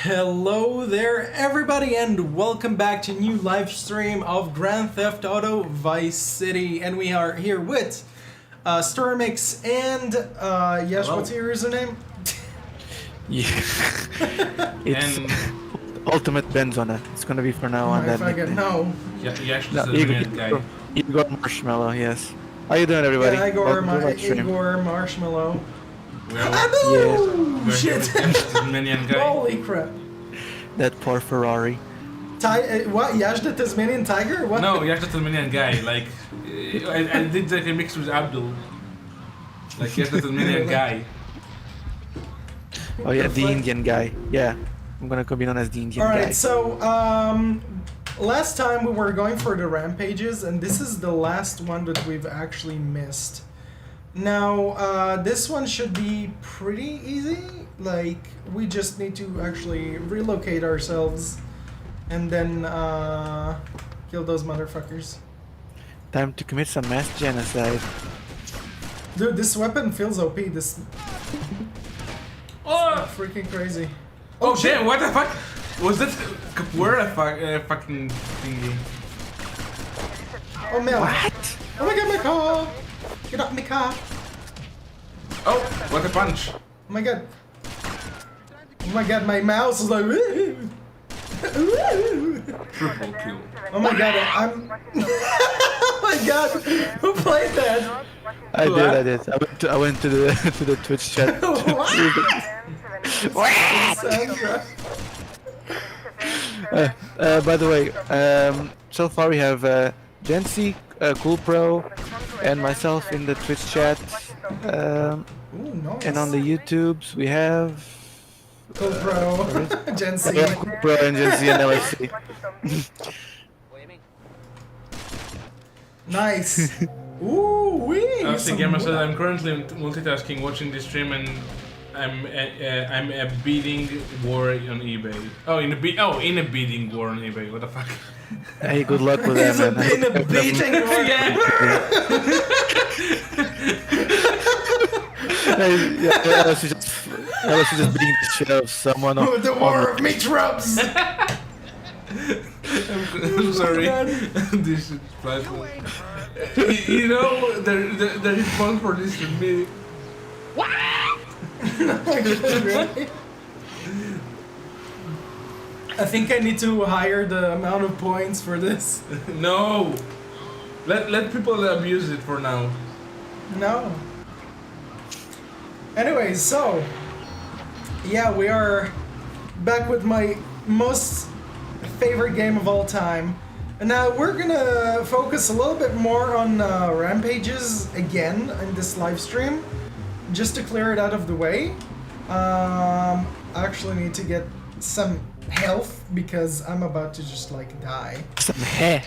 Hello there everybody and welcome back to a new live stream of Grand Theft Auto Vice City, and we are here with Stormix and Yash. Hello. What's your username? Yeah. It's Ultimate Benzona. It's gonna be for now on that. No. Yeah, you actually No, said the main guy. Igor Marshmallow, yes. How you doing, everybody? Yeah, Welcome to the stream. Igor Marshmallow. We're Shit! here with the Tasmanian guy. Holy crap. That poor Ferrari. What? Yash the Tasmanian Tiger? What? No, you're actually the Tasmanian guy. Like, I did like a mix with Abdul. Like, you're the Tasmanian guy. Oh yeah, the Indian guy. Yeah, I'm gonna be known as the Indian guy. Alright, so, last time we were going for the rampages, and this is the last one that we've actually missed. Now, this one should be pretty easy. Like, we just need to actually relocate ourselves and then, kill those motherfuckers. Time to commit some mass genocide. Dude, this weapon feels OP. This Oh! freaking crazy. Oh, damn, what the fuck? Was that Capoeira fucking thingy? Oh man. What? Oh my god, my car! Get off my car! Oh, what a punch. Oh my god. Oh my god, my mouse is like. Triple kill. Oh my god, I'm. Oh my god, who played that? I did. I went to the to the Twitch chat. Sandra. By the way, so far we have Jency, Cool Pro, and myself in the Twitch chat. Ooh, nice. And on the YouTubes we have Cool Pro, Gen Z. yeah, Cool Pro and Jency and LFC. Nice. Ooh, wee. LFC Gamer said I'm currently multitasking, watching this stream, and I'm a bidding war on eBay. Oh, in a bidding war on eBay. What the fuck? Hey, good luck with that, man. In a beating war. Yeah, LFC just beating the shit out of someone. The war of meat rubs. I'm sorry. This is priceless. You know, the response for this should be. Really? I think I need to hire the amount of points for this. No! Let people abuse it for now. No. Anyways, so yeah, we are back with my most favorite game of all time. And now we're gonna focus a little bit more on rampages again in this live stream, just to clear it out of the way. I actually need to get some health because I'm about to just like die. Some hair.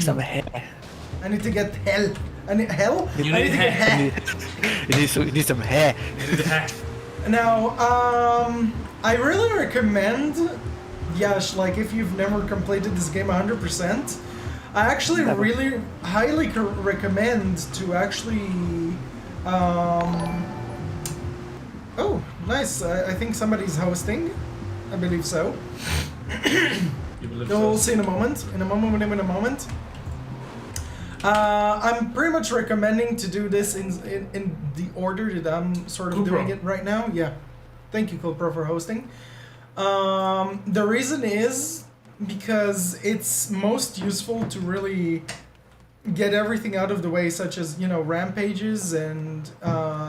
Some hair. I need to get hell. I need hell? You I need need to get hair. hair. You need some hair. Now, I really recommend, Yash, like if you've never completed this game 100%, I actually Never. really highly recommend to actually, oh, nice, I think somebody's hosting, I believe so. You believe No, we'll so? see in a moment, I'm pretty much recommending to do this in the order that I'm sort of Cool doing Pro. it right now. Yeah. Thank you, Cool Pro, for hosting. The reason is because it's most useful to really get everything out of the way, such as, you know, rampages and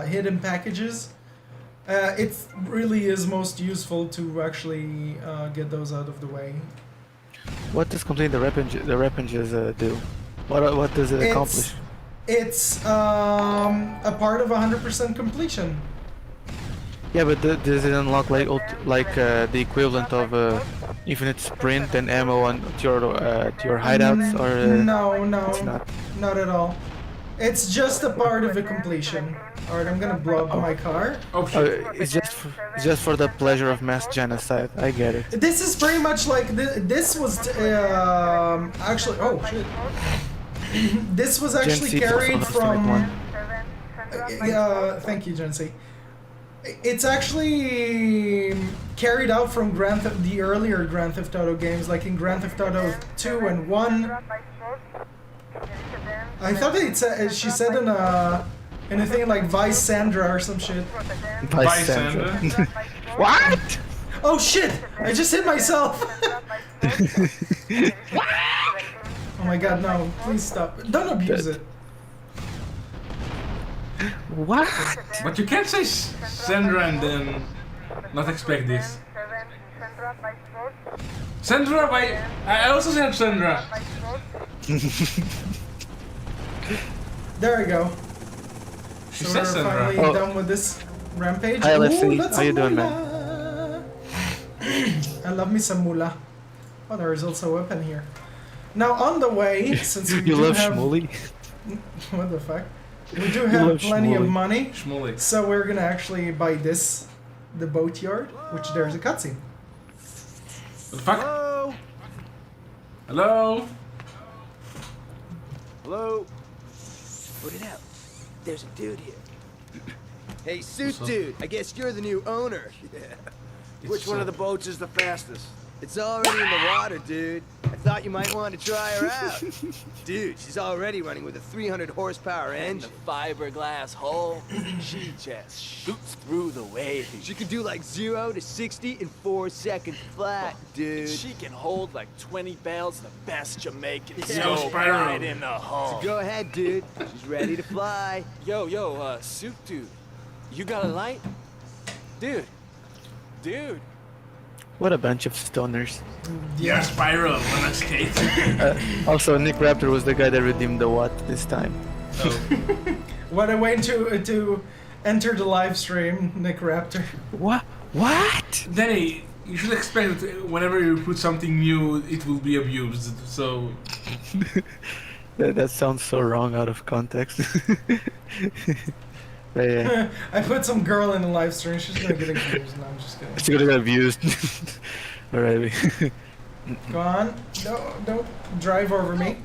hidden packages. It really is most useful to actually get those out of the way. What does completing the rampages do? What does it accomplish? It's a part of 100% completion. Yeah, but does it unlock like the equivalent of infinite sprint and ammo on to your hideouts, or No, it's not? not at all. It's just a part of the completion. Alright, I'm gonna blow up my car. Oh Oh, shit. it's just for the pleasure of mass genocide. I get it. This is pretty much like this was actually. Oh shit! This was actually Gen Z carried also has to make from. one. Thank you, Gen Z. It's actually carried out from the earlier Grand Theft Auto games, like in Grand Theft Auto 2 and 1. I thought she said in a thing like Vice Sandra or some shit. Vice Sandra. What? Oh shit! I just hit myself! Oh my god, no. Please stop. Don't abuse it. What? But you can't say Sandra and then not expect this. Sandra by... I also said Sandra. There we go. She So said we're Sandra. finally Oh. done with this rampage. Hi, let's see. That's How you a doing, moolah. I love me some moolah. Oh, there is also a weapon here. Now on the way, since we You do love have... Shmuley? What the fuck? We do have love plenty of Shmuley. money, Shmuley. so we're gonna actually buy this, the boatyard, which there's a cutscene. What the fuck? Hello? Hello? Hello? Put it out. There's a dude here. Hey, suit What's up? dude, I guess you're the new owner. Yeah. Which one of the boats is the fastest? It's already in the water, dude. I thought you might want to try her out. Dude, she's already running with a 300 horsepower And the engine. fiberglass hull, she just shoots through the waves. She can do like 0 to 60 in 4 seconds flat, dude. She can hold like 20 bales of the best Jamaican Yeah. Yo, snow Spyro. right in the hull. Go ahead, dude. She's ready to fly. Yo, suit dude, you got a light? Dude. What a bunch of stoners. Yeah, Spyro, wanna skate? Also, Nick Raptor was the guy that redeemed the Watt this time. Oh. What a way to enter the live stream, Nick Raptor. What? What? Danny, you should expect that whenever you put something new, it will be abused. So, That sounds so wrong out of context. But yeah, I put some girl in the live stream, she's gonna get accused. No, I'm just kidding. it's gonna get abused. Alright. Go on. Don't drive over me.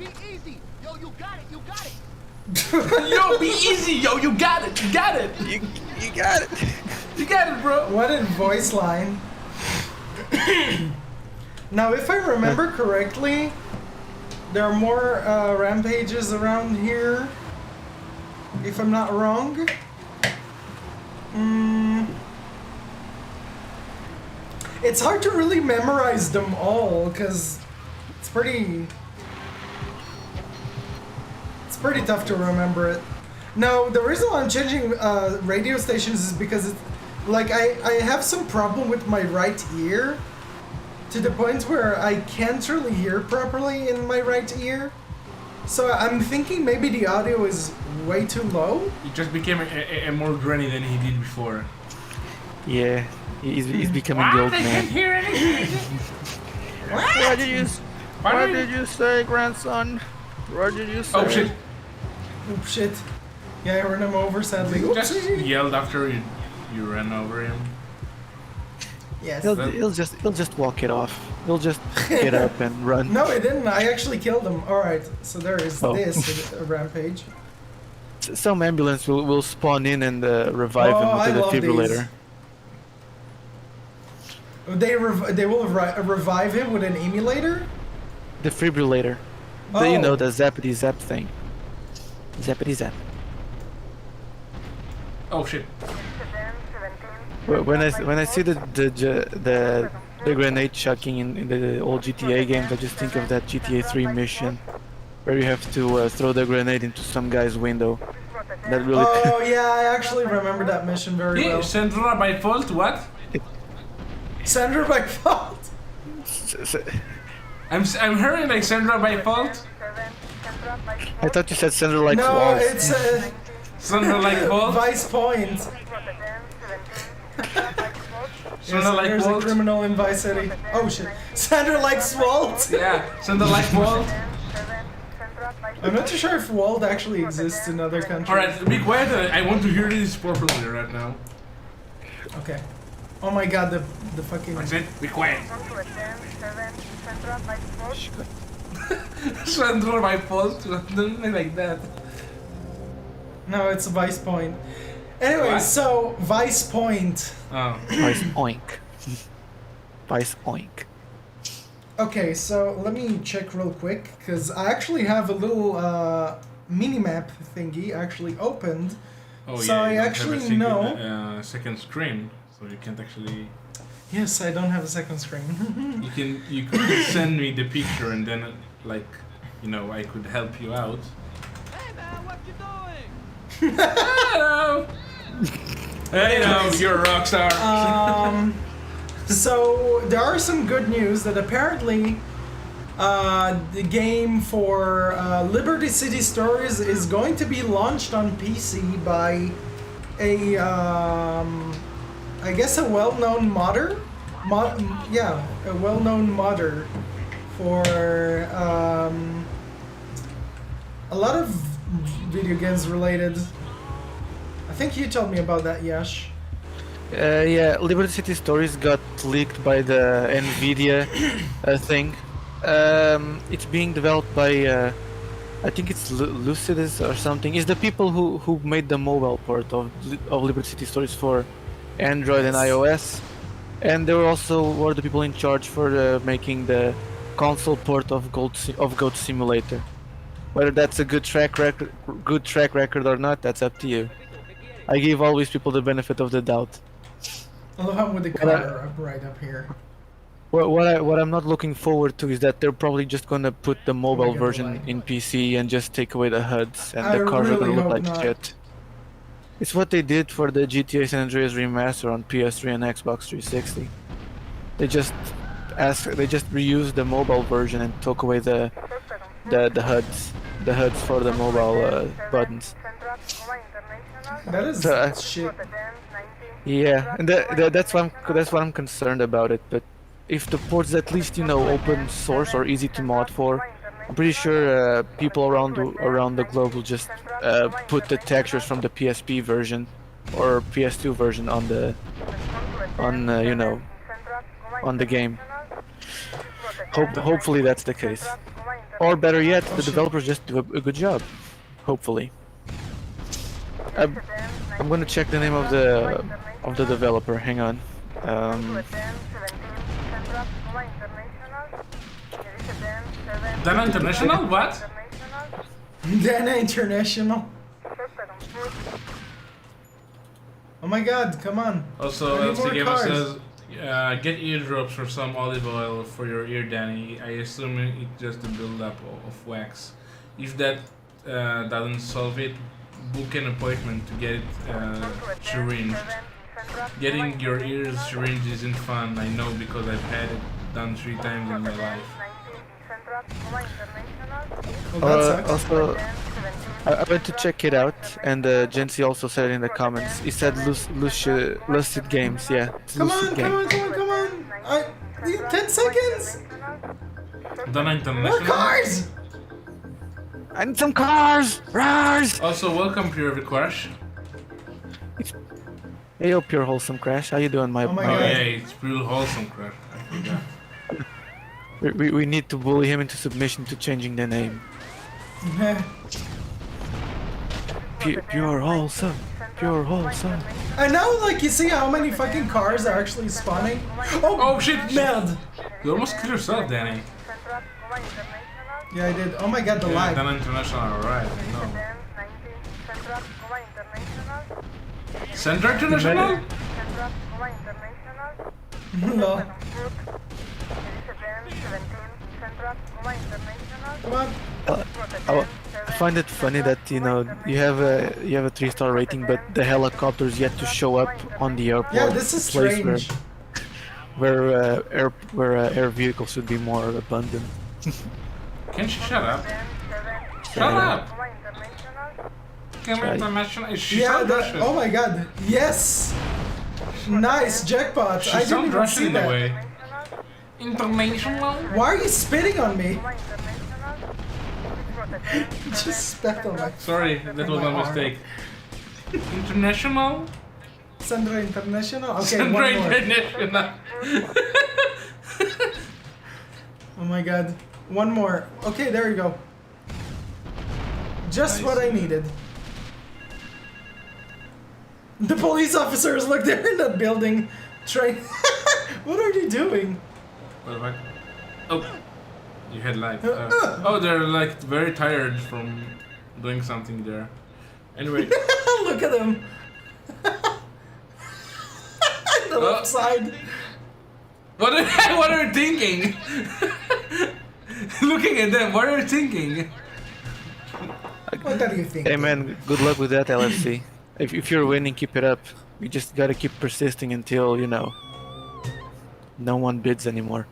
yo, be easy, yo, you got it, you got it. you got it, bro. What a voice line. Now, if I remember correctly, there are more rampages around here. If I'm not wrong. It's hard to really memorize them all because it's pretty tough to remember it. Now, the reason why I'm changing radio stations is because it's like I have some problem with my right ear to the point where I can't really hear properly in my right ear. So I'm thinking maybe the audio is way too low. He just became a more granny than he did before. Yeah, he's becoming the old I can't man. hear anything. What did you say, grandson? What did you say? Oh shit! Oop, shit. Yeah, I ran him over sadly. Just Oopsie. yelled after you ran over him. Yes. He'll just walk it off. He'll just get up and run. No, it didn't. I actually killed him. Alright, so there is Oh. this a rampage. Some ambulance will spawn in and revive Oh, him I with the love defibrillator. They will revive him with an emulator? Defibrillator. Oh. You know, the zappity zap thing. Zappity zap. Oh shit! When I see the grenade chucking in the old GTA games, I just think of that GTA 3 mission where you have to throw the grenade into some guy's window. That really. Oh yeah, I actually remember that mission very Yeah, well. Sandra by fault. What? Sandra by fault. I'm hearing like Sandra by fault. I thought you said Sandra likes No, walls. it's Sandra like fault. Vice Point. Sandra like There's a fault. criminal in Vice City. Oh shit. Sandra likes Walt. Yeah, Sandra like fault. I'm not too sure if Walt actually exists in other countries. All right, be quiet. I want to hear this properly right now. Okay. Oh my god, the fucking. That's it. Be quiet. Sandra by fault. Something like that. No, it's a Vice Point. Anyway, What? so Vice Point. Oh. Vice oink. Vice oink. Okay, so let me check real quick because I actually have a little mini-map thingy actually opened. Oh So yeah, I you don't actually have a single, know- second screen, so you can't actually. Yes, I don't have a second screen. You could send me the picture and then like, you know, I could help you out. Hey man, what you doing? Hello. Hey, you're a rock star. So there are some good news that apparently the game for Liberty City Stories is going to be launched on PC by a I guess a well-known modder. A well-known modder for a lot of video games related. I think you told me about that, Yash. Yeah, Liberty City Stories got leaked by the Nvidia thing. It's being developed by, I think it's Lucidus or something. It's the people who made the mobile port of Liberty City Stories for Android and iOS, and they were the people in charge for making the console port of Goat Simulator. Whether that's a good track record or not, that's up to you. I give always people the benefit of the doubt. I love how with the car right up here. What I'm not looking forward to is that they're probably just gonna put the mobile God, version like- in PC and just take away the HUDs, and I the cars are really gonna look hope like not. shit. It's what they did for the GTA San Andreas remaster on PS3 and Xbox 360. They just reused the mobile version and took away the HUDs for the mobile buttons. That is So, shit. Yeah, and that's what I'm concerned about it. But if the port's at least open source or easy to mod for, I'm pretty sure people around the globe will just put the textures from the PSP version or PS2 version on the game. Hopefully that's the case. Or better yet, the developers just do a good job. Hopefully. I'm gonna check the name of the developer. Hang on. Dana International? What? Dana International. Oh my god, come on. Also, I need more LC Gamer cars. says, get eardrops or some olive oil for your ear, Danny. I assume it's just a build-up of wax. If that doesn't solve it, book an appointment to get it syringed. Getting your ears syringed isn't fun, I know, because I've had it done 3 times in my life. Well, that sucks. Also, I went to check it out, and Jency also said it in the comments. He said Lucid Games, yeah. It's Come Lucid on, Games. come on. I need 10 seconds. Dana More International? cars. I need some cars! Cars! Also, welcome Pure Crash. Hey, yo, Pure Wholesome Crash. How you doing, my Oh my Oh God. yeah, it's Pure Wholesome Crash. I forgot. We need to bully him into submission to changing the name. Pure Wholesome. Pure Wholesome. And now, like, you see how many fucking cars are actually spawning? Oh shit! Merde. You almost killed yourself, Danny. Yeah, I did. Oh my god, the Yeah, lag. Dana International, alright, I know. Central International? Lol. Come on. I find it funny that you have a 3-star rating, but the helicopters yet to show up on the airport. Yeah, this is place strange. where air vehicles should be more abundant. Can she shut up? Shut up! International? Is she Yeah, sound Russian? oh my god. Yes. Nice jackpot. She I didn't sounds even Russian see in a that. way. International? Why are you spitting on me? Just spat on my Sorry, that was my mistake. International? Sandra International. Okay, Central one more. International. Oh my god. One more. Okay, there you go. Just Nice. what I needed. The police officers look there in that building, trying. What are they doing? What the fuck? Oh, you had like. Oh, they're like very tired from doing something there. Anyway. Look at them. The left side. What are you thinking? Looking at them, what are you thinking? What are you thinking? Hey man, good luck with that LFC. If you're winning, keep it up. You just gotta keep persisting until, you know, no one bids anymore.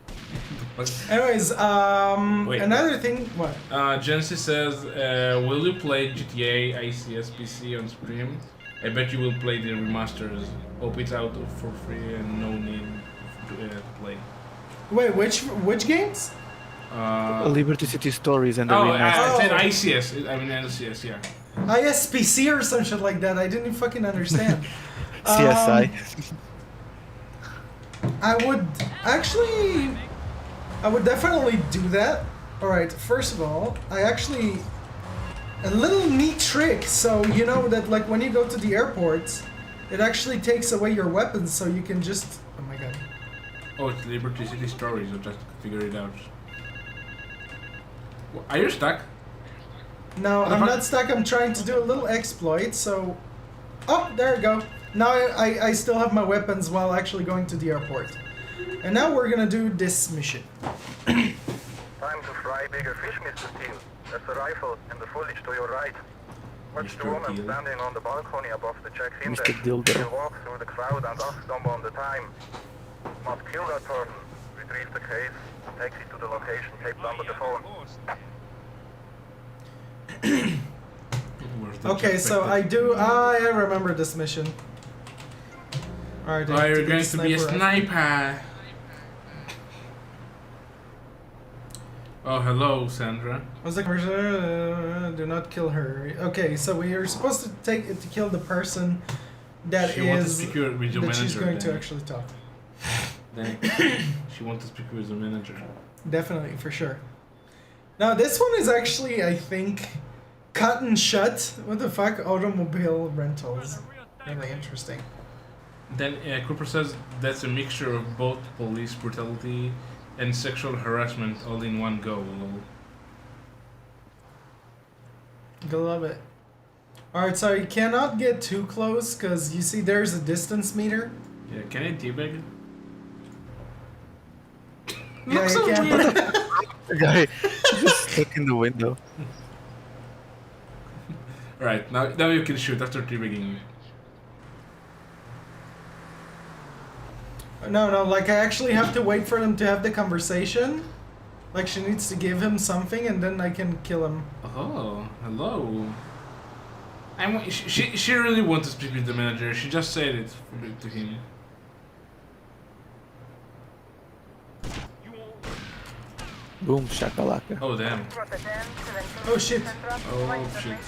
Anyways, Wait. another thing. What? Jency says, will you play GTA ICS PC on stream? I bet you will play the remasters. Hope it's out for free and no need to play. Wait, which games? Liberty City Stories and the Oh, remaster. I said ICS. I mean LCS, yeah. ISPC or some shit like that. I didn't fucking understand. CSI. I would definitely do that. Alright, first of all, a little neat trick, so you know that like when you go to the airports, it actually takes away your weapons so you can just, oh my god. Oh, it's Liberty City Stories, I'll just figure it out. Are you stuck? No, I'm not stuck, I'm trying to do a little exploit, so... Oh, there we go. Now I still have my weapons while actually going to the airport. And now we're gonna do this mission. Time to fry bigger fish, Mr. Steele. That's a rifle and the foliage to your right. Watch the Mr. woman Steele. standing on the balcony above the check-in Mr. desk. Dildo. She'll walk through the crowd and ask someone the time. Must kill that person. Retrieve the case. Taxi to the location taped under the phone. Where's the Okay, so I remember this mission. Alright, I Oh, have you're going be to be a sniper. Oh, hello, Sandra. What's the question? Do not kill her. Okay, so we are supposed to kill the person that She wants to is speak with your that she's manager, going to then. actually talk. Then she wants to speak with the manager. Definitely, for sure. Now this one is actually, I think, cut and shut. What the fuck? Automobile rentals. Really interesting. Then Cooper says that's a mixture of both police brutality and sexual harassment all in one go. Lol. I love it. Alright, so you cannot get too close because you see there's a distance meter. Yeah, can I teabag? Yeah, Looks you so can. weird. The guy just stuck in the window. Right, now you can shoot after teabagging. No, like I actually have to wait for them to have the conversation. Like she needs to give him something and then I can kill him. Oh, hello. She really wants to speak with the manager. She just said it to him. Boom, shakalaka. Oh damn. Oh shit. Oh shit.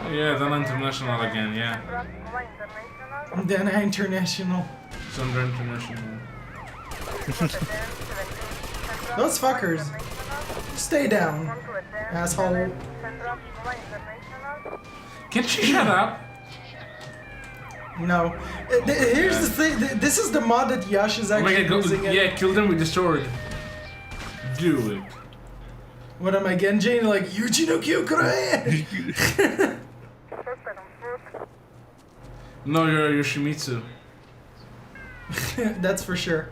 Oh yeah, then international again. Yeah, Then international. Sandra International. Those fuckers. Stay down, asshole. Can she shut up? No. Here's the thing. This is the mod that Yash is Oh my actually god, using. yeah, kill them with the sword. Do it. What am I, Genji? Like, Yuji no Kyokure! No, you're Yoshimitsu. That's for sure.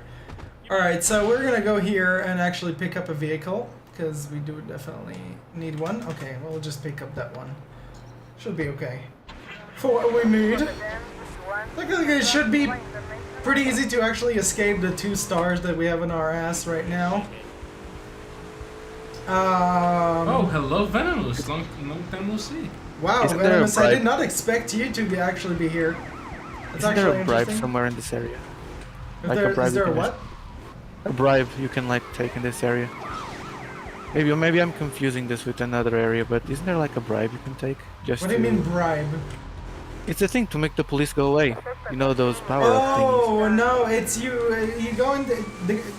Alright, so we're gonna go here and actually pick up a vehicle. Because we do definitely need one. Okay, we'll just pick up that one. Should be okay. For what we need. Look like it should be pretty easy to actually escape the 2 stars that we have in our ass right now. Oh, hello, Venomous. Long time no see. Wow, Isn't there a Venomous, I did bribe? not expect you to actually be here. That's Isn't there actually a bribe interesting. somewhere in this area? Is like a there, bribe is there a you can what? A bribe you can like take in this area. Maybe I'm confusing this with another area, but isn't there like a bribe you can take? Just What do you mean bribe? It's a thing to make the police go away. You know those power-up things. Oh no, it's you. You go in.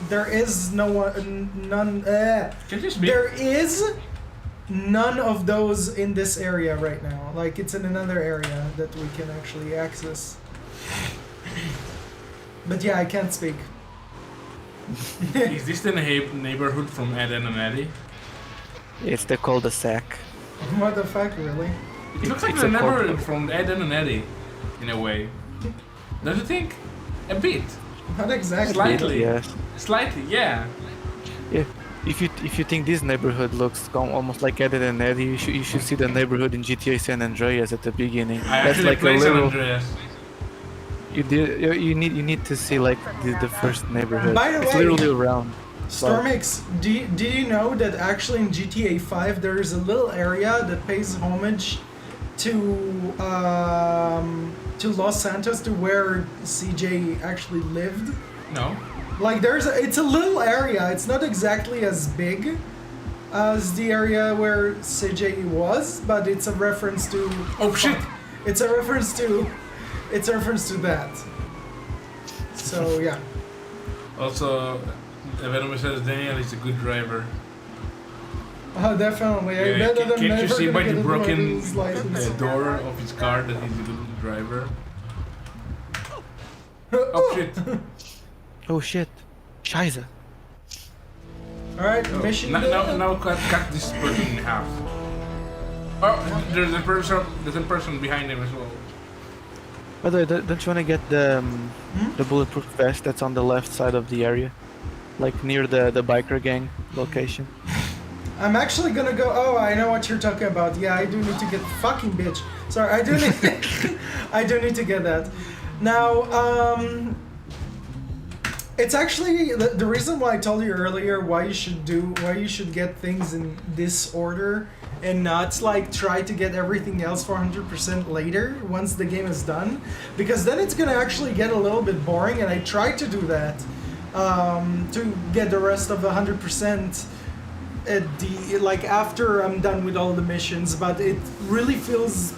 There is no one. None. Can you speak? There is none of those in this area right now. Like, it's in another area that we can actually access. But yeah, I can't speak. Is this the neighborhood from Ed and Eddie? It's the cul-de-sac. What the fuck, really? It looks like It's the a neighborhood corporate. from Ed and Eddie, in a way. Don't you think? A bit. Not exactly. Slightly. Yes. Slightly, yeah. Yeah. If you think this neighborhood looks almost like Ed and Eddie, you should see the neighborhood in GTA San Andreas at the beginning. I actually played San Andreas. You need to see like the first neighborhood. By the It's way, literally around. Stormix, do you know that actually in GTA 5 there is a little area that pays homage to Los Santos, to where CJ actually lived? No. Like it's a little area. It's not exactly as big as the area where CJ was, but it's a reference to. Oh shit! It's a reference to. It's a reference to that. So yeah. Also, Venom says Daniel is a good driver. Oh, definitely. I Yeah, bet that I'm can't you never see gonna by get the a broken driver's license. door of his car that he's a good driver? Oh shit! Oh shit. Scheiße. Alright, mission done. Now cut this person in half. Oh, there's a person behind him as well. By the way, don't you want to get the bulletproof vest that's on the left side of the area? Like near the biker gang location? I'm actually gonna go. Oh, I know what you're talking about. Yeah, I do need to get fucking bitch. Sorry, I do need. I do need to get that. Now, it's actually the reason why I told you earlier why you should get things in this order and not like try to get everything else 400% later once the game is done, because then it's gonna actually get a little bit boring. And I tried to do that to get the rest of the 100%. After I'm done with all the missions, but it really feels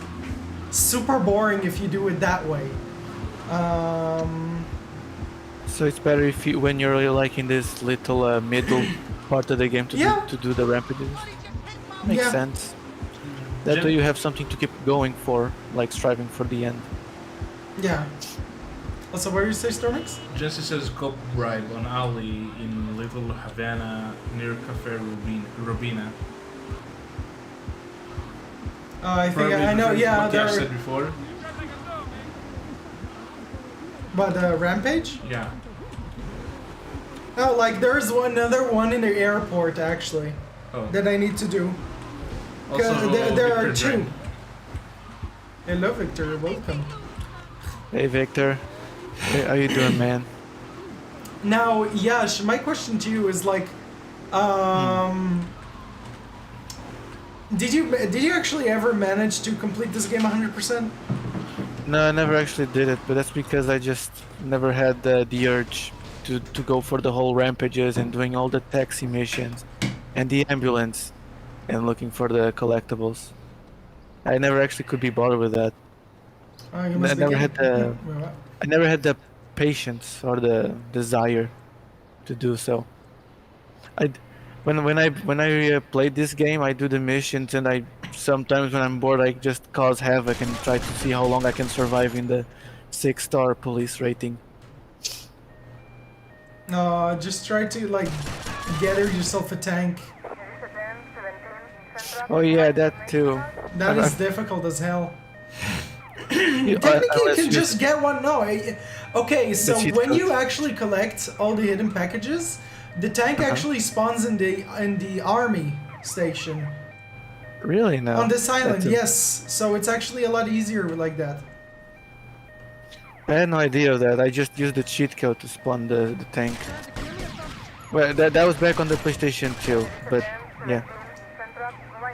super boring if you do it that way. So it's better if you, when you're like in this little middle part of the game to do the rampages. Makes sense. That way you have something to keep going for, like striving for the end. Yeah. Also, where you say, Stormix? Jesse says cop bribe on alley in Little Havana near Cafe Robina. I think I know. Yeah, what there. I said before. But Rampage? Yeah. Oh, like there's another one in the airport actually that I need to do. Also, there are Victor two. drank. Hello, Victor. Welcome. Hey Victor, how you doing, man? Now, Yash, my question to you is like, did you actually ever manage to complete this game 100%? No, I never actually did it, but that's because I just never had the urge to go for the whole rampages and doing all the taxi missions and the ambulance and looking for the collectibles. I never actually could be bothered with that. Oh, you I must never be had the I never had the patience or the desire to do so. When I played this game, I do the missions, and I sometimes when I'm bored, I just cause havoc and try to see how long I can survive in the 6-star police rating. No, just try to like gather yourself a tank. Oh yeah, that too. That is difficult as hell. Technically, you can just get one. No, okay. So when you actually collect all the hidden packages, the tank actually spawns in the army station. Really? No. On this island, yes. So it's actually a lot easier like that. I had no idea of that. I just used the cheat code to spawn the tank. Well, that was back on the PlayStation 2, but yeah.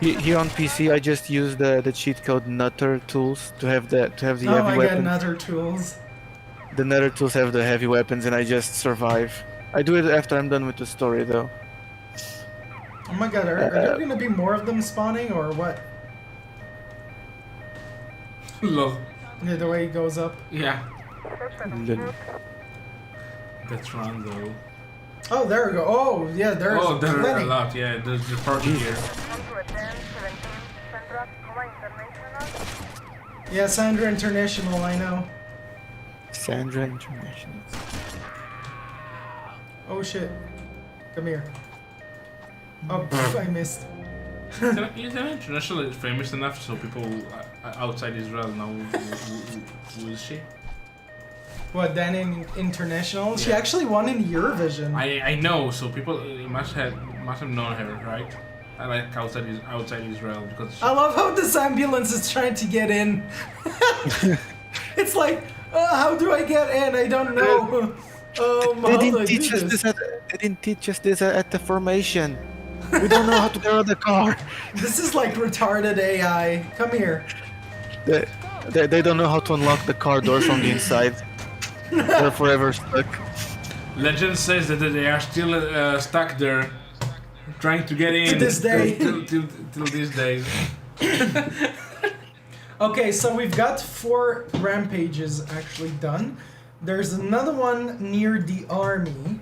Here on PC, I just use the cheat code Nutter tools to have the heavy weapons. Oh my god, Nutter tools. The Nutter tools have the heavy weapons, and I just survive. I do it after I'm done with the story, though. Oh my god, are there gonna be more of them spawning or what? Love. Yeah, the way it goes up. Yeah. That's wrong though. Oh, there we go. Oh, yeah, there's Oh, there are plenty. a lot. Yeah, there's the party here. Yeah, Sandra International, I know. Sandra International. Oh shit. Come here. Oh, pff, I missed. International is famous enough so people outside Israel know who is she. What, Dan International? She Yeah. actually won in Eurovision. I know, so people must have known her, right? I like outside Israel because I love how this ambulance is trying to get in. It's like, how do I get in? I don't know. They How do I didn't do teach us this? this. They didn't teach us this at the formation. We don't know how to get out of the car. This is like retarded AI. Come here. They don't know how to unlock the car doors from the inside. They're forever stuck. legend says that they are still stuck there, trying to get in To this day. till these days. Okay, so we've got 4 rampages actually done. There's another one near the army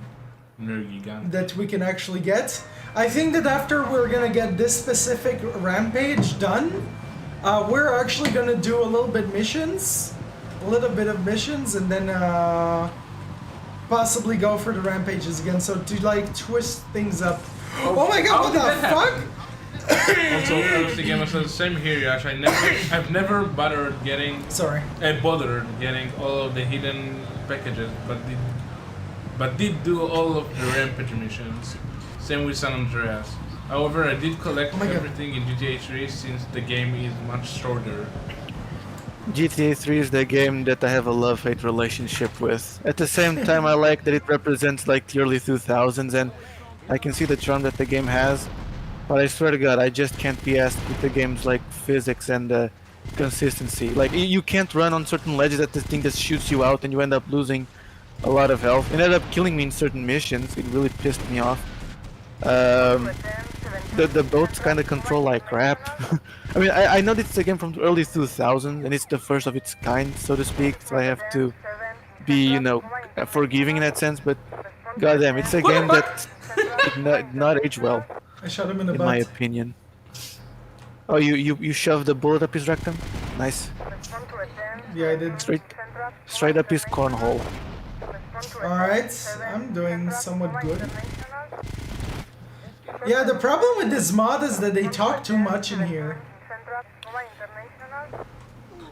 Nergigan. that we can actually get. I think that after we're gonna get this specific rampage done, we're actually gonna do a little bit of missions, and then possibly go for the rampages again. So to like twist things up. Oh my god! What did the that happen? fuck? Also, I was thinking myself, same here, Yash. I've never bothered getting all of the hidden packages, but did do all of the rampage missions. Same with San Andreas. However, I did collect Oh my God. everything in GTA 3 since the game is much shorter. GTA 3 is the game that I have a love-hate relationship with. At the same time, I like that it represents like the early 2000s, and I can see the charm that the game has. But I swear to God, I just can't be asked with the game's like physics and consistency. Like you can't run on certain ledges that this thing just shoots you out, and you end up losing a lot of health. It ended up killing me in certain missions. It really pissed me off. The boats kind of control like crap. I mean, I know this is a game from the early 2000s, and it's the first of its kind, so to speak. So I have to be, you know, forgiving in that sense. But goddamn, it's a game that did not age well, I shot him in the in butt. my opinion. Oh, you shoved the bullet up his rectum? Nice. Yeah, I did. Straight up his cornhole. Alright, I'm doing somewhat good. Yeah, the problem with this mod is that they talk too much in here.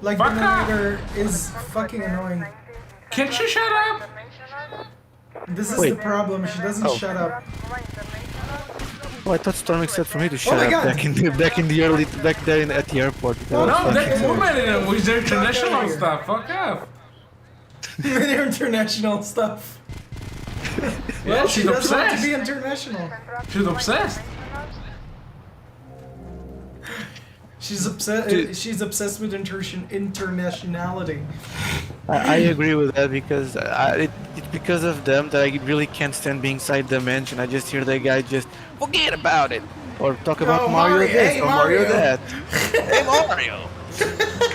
Like, the Fuck off! narrator is fucking annoying. Can't you shut up? This is Wait. the problem, she doesn't Oh. shut up. Oh, I thought Storming said for me to shut my up God. back there at the airport. That was No, fucking that silly. woman with their international here. stuff. Fuck off. Their international stuff. Well, she she's does want to obsessed. be international. She's obsessed. She's obsessed. Dude. She's obsessed with internationality. I agree with that because it's because of them that I really can't stand being side dimension. I just hear the guy just forget about it or talk about Oh, Mario Mario, this hey, or Mario Mario. that. Hey Mario.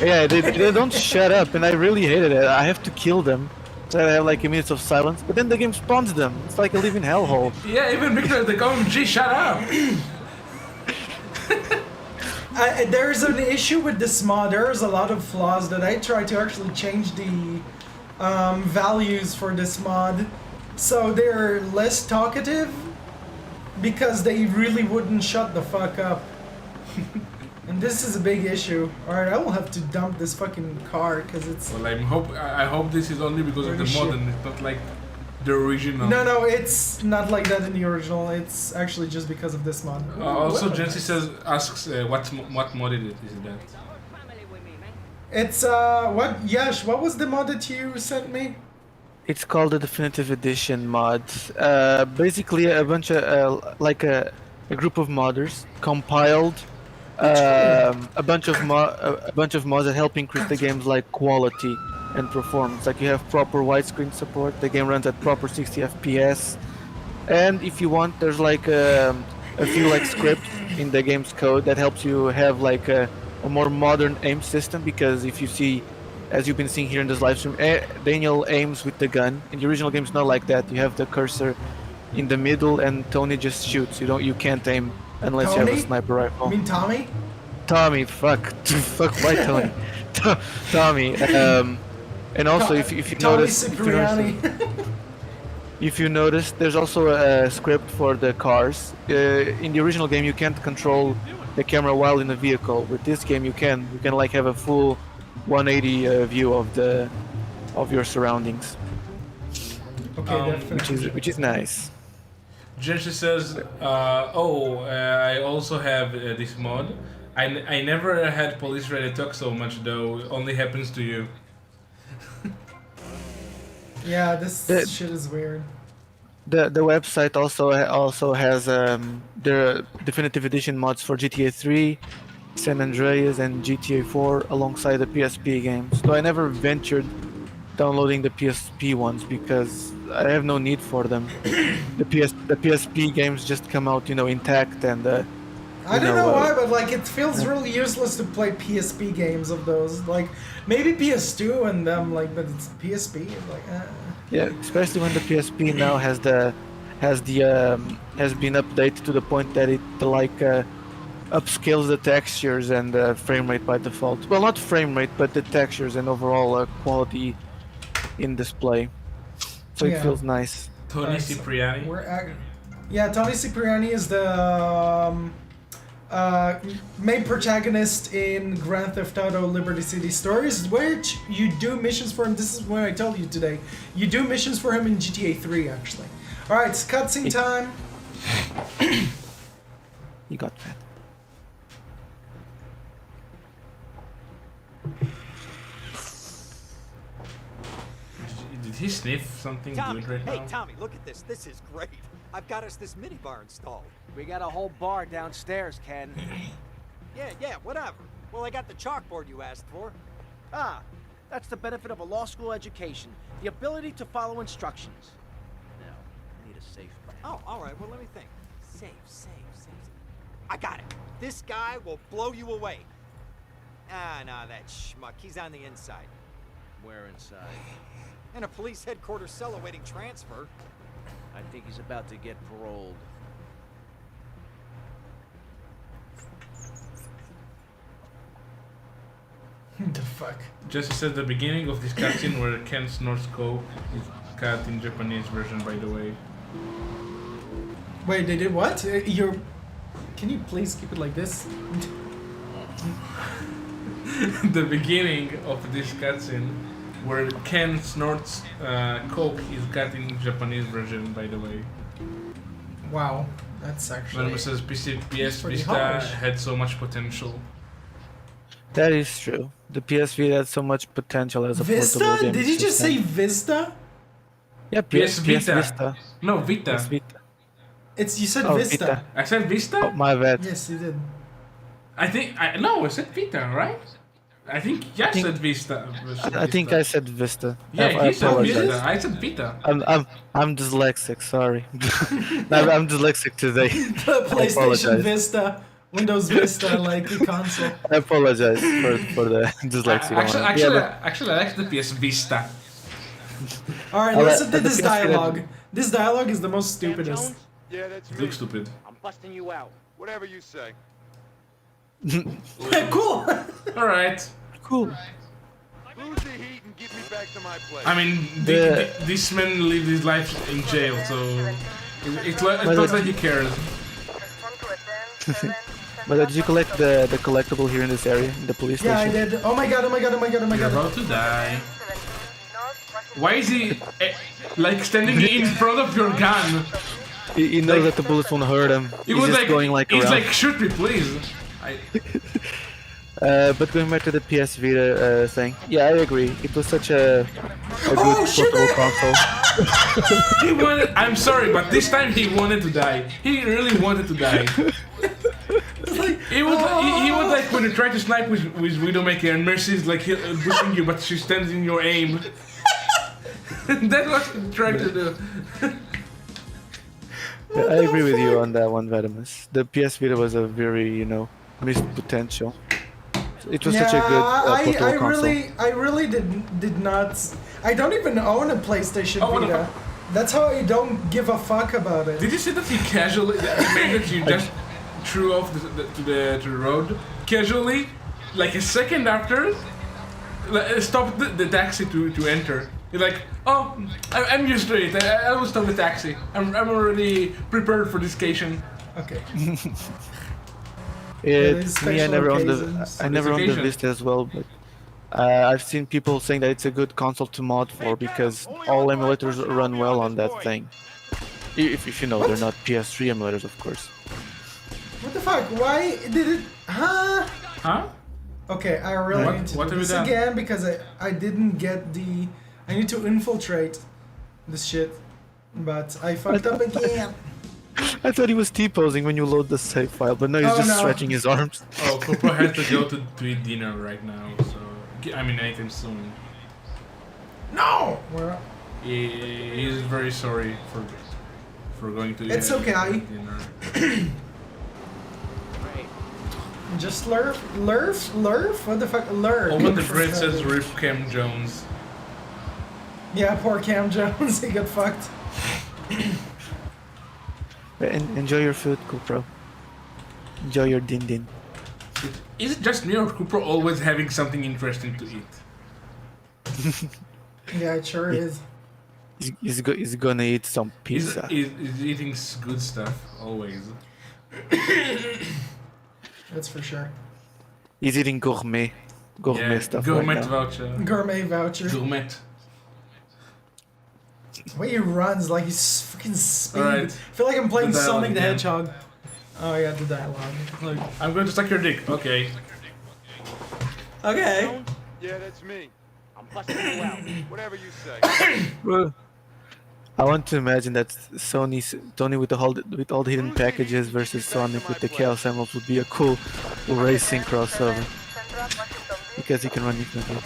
Yeah, they don't shut up, and I really hated it. I have to kill them. So I have like a minute of silence, but then the game spawns them. It's like a living hellhole. Yeah, even because they go, gee, shut up. There's an issue with this mod. There's a lot of flaws that I tried to actually change the values for this mod, so they're less talkative because they really wouldn't shut the fuck up. And this is a big issue. Alright, I will have to dump this fucking car because it's... Well, I hope this is only because of the Holy mod shit. and it's not like the original. No, it's not like that in the original. It's actually just because of this mod. Also, What? Jency asks what mod is that? It's what? Yash, what was the mod that you sent me? It's called the Definitive Edition mod. Basically, a bunch of like a group of modders compiled a bunch of mods that help increase the game's like quality and performance. Like you have proper widescreen support. The game runs at proper 60 FPS, and if you want, there's like a few like scripts in the game's code that helps you have like a more modern aim system. Because if you see, as you've been seeing here in this live stream, Daniel aims with the gun. In the original game, it's not like that. You have the cursor in the middle, and Tony just shoots. You can't aim unless you have a Tony? sniper You rifle. mean Tommy? Tommy, fuck, fuck, why Tony? Tommy. And also, if you Tommy notice, Cipriani. if you notice, there's also a script for the cars. In the original game, you can't control the camera while in the vehicle. With this game, you can. You can like have a full 180 view of your surroundings, Okay, definitely. which is nice. Jesse says, I also have this mod. I never had police ready talk so much though. It only happens to you. Yeah, this The- shit is weird. The website also has their definitive edition mods for GTA 3, San Andreas, and GTA 4 alongside the PSP games. So I never ventured downloading the PSP ones because I have no need for them. The PSP games just come out, intact and. I don't know why, but like it feels really useless to play PSP games of those. Like maybe PS2 and them, like, but it's PSP. Like, Yeah, especially when the PSP now has been updated to the point that it upscales the textures and frame rate by default. Well, not frame rate, but the textures and overall quality in display. So Yeah. it feels nice. Tony Nice. Cipriani. yeah, Tony Cipriani is the main protagonist in Grand Theft Auto Liberty City Stories, which you do missions for him. This is what I told you today. You do missions for him in GTA 3, actually. All right, it's cutscene time. You got that. Did he sniff something Tommy, good right hey now? Tommy, look at this. This is great. I've got us this minibar installed. We got a whole bar downstairs, Ken. Yeah, whatever. Well, I got the chalkboard you asked for. Ah, that's the benefit of a law school education. The ability to follow instructions. Now, I need a safe. Oh, all right. Well, let me think. Safe. I got it. This guy will blow you away. Ah, nah, that schmuck. He's on the inside. Where inside? In a police headquarters cell awaiting transfer. I think he's about to get paroled. The fuck? Jesse said the beginning of this cutscene where Ken snorts coke is cut in Japanese version, by the way. Wait, they did what? You're. Can you please keep it like this? The beginning of this cutscene where Ken snorts coke is cut in Japanese version, by the way. Wow, that's actually. Venom says PS pretty Vista harsh. had so much potential. That is true. The PSV had so much potential as a Vista? portable game Did you just system. say Vista? Yeah, PS Vita. Vista. No, Vita. PS Vita. You said Oh, Vista. Vita. I said Vista? Oh, my bad. Yes, you did. I said Vita, right? I think Yash said Vista. I think I said Vista. Yeah, I he said apologize. Vista. I said Vita. I'm dyslexic. Sorry. I'm dyslexic today. The PlayStation apologize. Vista, Windows Vista, like the console. I apologize for the dyslexia. Actually, I like the PS Vista. All right, I'll listen to let- this the PS Vita- dialogue. This dialogue is the most stupidest. Yeah, that's Looks stupid. I'm busting you out. Whatever you say. Cool. All right. Cool. Lose the heat and get me back to my place. I mean, this man lived his life in jail, so it looks like he cares. But did you collect the collectible here in this area, in the police Yeah, I station? did. Oh my god! Oh my god! Oh my god! Oh my You're god! about to die. Why is he like standing in front of your gun? He knows that the bullets won't hurt him. He He's was just like, going like he's around. like, shoot me, please. But going back to the PS Vita thing, yeah, I agree. It was such a good Oh, shit, portable man! console. He wanted. I'm sorry, but this time he wanted to die. He really wanted to die. He would like when you try to snipe with Widowmaker and Mercy's like pushing you, but she stands in your aim. That's what he tried to do. I agree with you on that one, Vadimus. The PS Vita was a very, missed potential. It was such a good portable console. I really did not. I don't even own a PlayStation Oh, what the Vita. That's how I don't give a fuck about it. Did you see that he casually, that you just threw off to the road casually, like a second after, stopped the taxi to enter. You're like, oh, I'm used to it. I will stop the taxi. I'm already prepared for this occasion. Okay. It's me. I special never owned the. occasions. I never owned the Occasion. Vista as well, but I've seen people saying that it's a good console to mod for because all emulators run well on that thing. If you know, they're not PS3 emulators, of course. What the fuck? Why did it? Huh? Huh? Okay, I really What- need to what do have you this done? again because I didn't get the. I need to infiltrate this shit, but I fucked up again. I thought he was T-posing when you load the save file, but no, he's Oh, just no. stretching his arms. Oh, Cooper has to go to eat dinner right now, so I mean anytime soon. No. Well, He's very sorry for going to It's okay. dinner. just lurf. What the fuck, lurf? Oh, but the grid says Rip Cam Jones. Yeah, poor Cam Jones. He got fucked. Enjoy your food, Cupro. Enjoy your din din. Is it just me or Cooper always having something interesting to eat? Yeah, it sure is. He's gonna eat some pizza. He's eating good stuff, always. That's for sure. He's eating gourmet stuff gourmet right now. voucher. Gourmet voucher. Gourmet. The way he runs like he's fucking speed. Alright. I feel like I'm playing The dialogue Sonic the again. Hedgehog. Oh yeah, the dialogue. Like, I'm going to suck your dick. Okay. Okay. Yeah, that's me. I'm busting you out. Whatever you say. Well, I want to imagine that Tony with all the hidden packages versus Sonic with the Chaos Emeralds would be a cool racing crossover because he can run infinitely.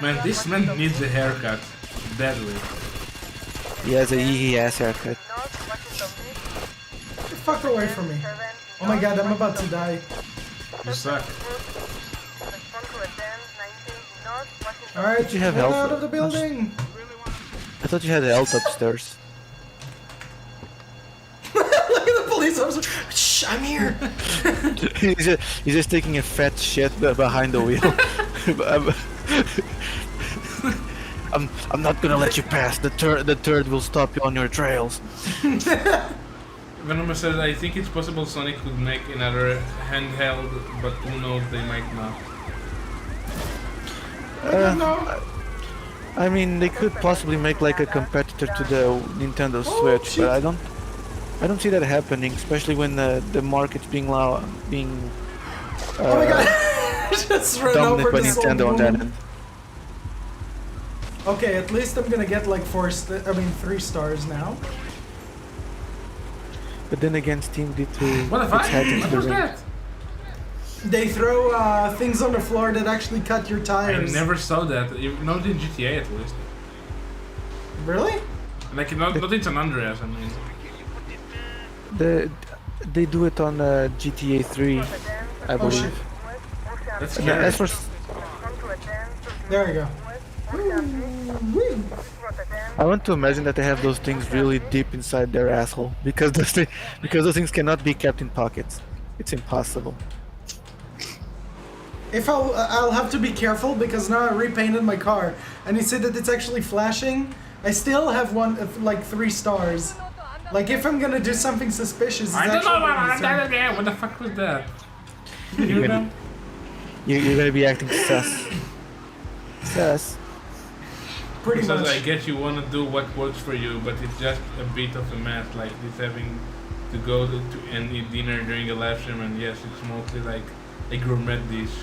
Man, this man needs a haircut. Badly. He has a hee ass haircut. Get the fuck away from me. Oh my god, I'm about to die. You suck. Alright, you have get health? out of the building. I thought you had health upstairs. Look at the police officer. Shh, I'm here. he's just taking a fat shit behind the wheel. I'm not gonna let you pass. The turd will stop you on your trails. Venom says, I think it's possible Sonic could make another handheld, but who knows, they might not. I don't know. I mean, they could possibly make like a competitor to the Nintendo Switch, shit. but I don't see that happening, especially when the market's being Oh my god. Just ran dominant over by this old Nintendo on that woman. end. Okay, at least I'm gonna get like 3 stars now. But then again, Steam did to What the fuck? its head into What the was ring. that? They throw things on the floor that actually cut your I tires. never saw that. Not in GTA at least. Really? Like, not in San Andreas, I mean. They do it on GTA 3, I believe. shit. That's And scary. as for There you go. I want to imagine that they have those things really deep inside their asshole because those things cannot be kept in pockets. It's impossible. If I'll have to be careful because now I repainted my car and you see that it's actually flashing. I still have like 3 stars. Like if I'm gonna do something suspicious, it's I don't know actually about that again. What the fuck was that? You You're know? You're gonna be acting sus. Sus. pretty Says, much. I guess you want to do what works for you, but it's just a bit of a mess. Like this having to go to and eat dinner during a live stream, and yes, it's mostly like a gourmet dish.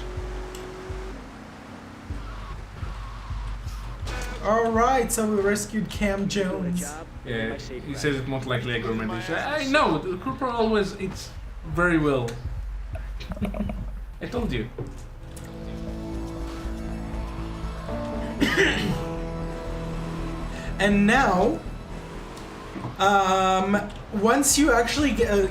Alright, so we rescued Cam Jones. Yeah, he says it's most likely a gourmet dish. I know, the Cooper always eats very well. I told you. And now, once you actually get,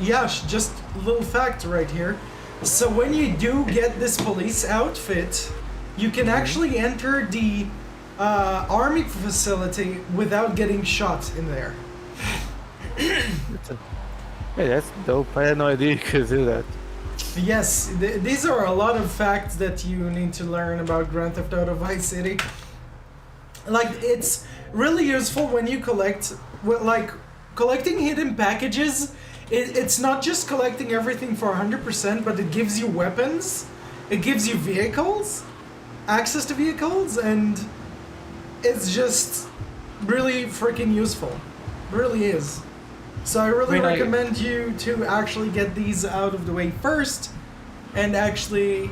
just a little fact right here. So when you do get this police outfit, you can actually enter the army facility without getting shot in there. Hey, that's dope. I had no idea you could do that. Yes, these are a lot of facts that you need to learn about Grand Theft Auto Vice City. Like, it's really useful when you collect, like, collecting hidden packages. It's not just collecting everything for 100%, but it gives you weapons, it gives you vehicles, access to vehicles, and it's just really freaking useful. Really is. So I really recommend you to actually get these out of the way first, and actually,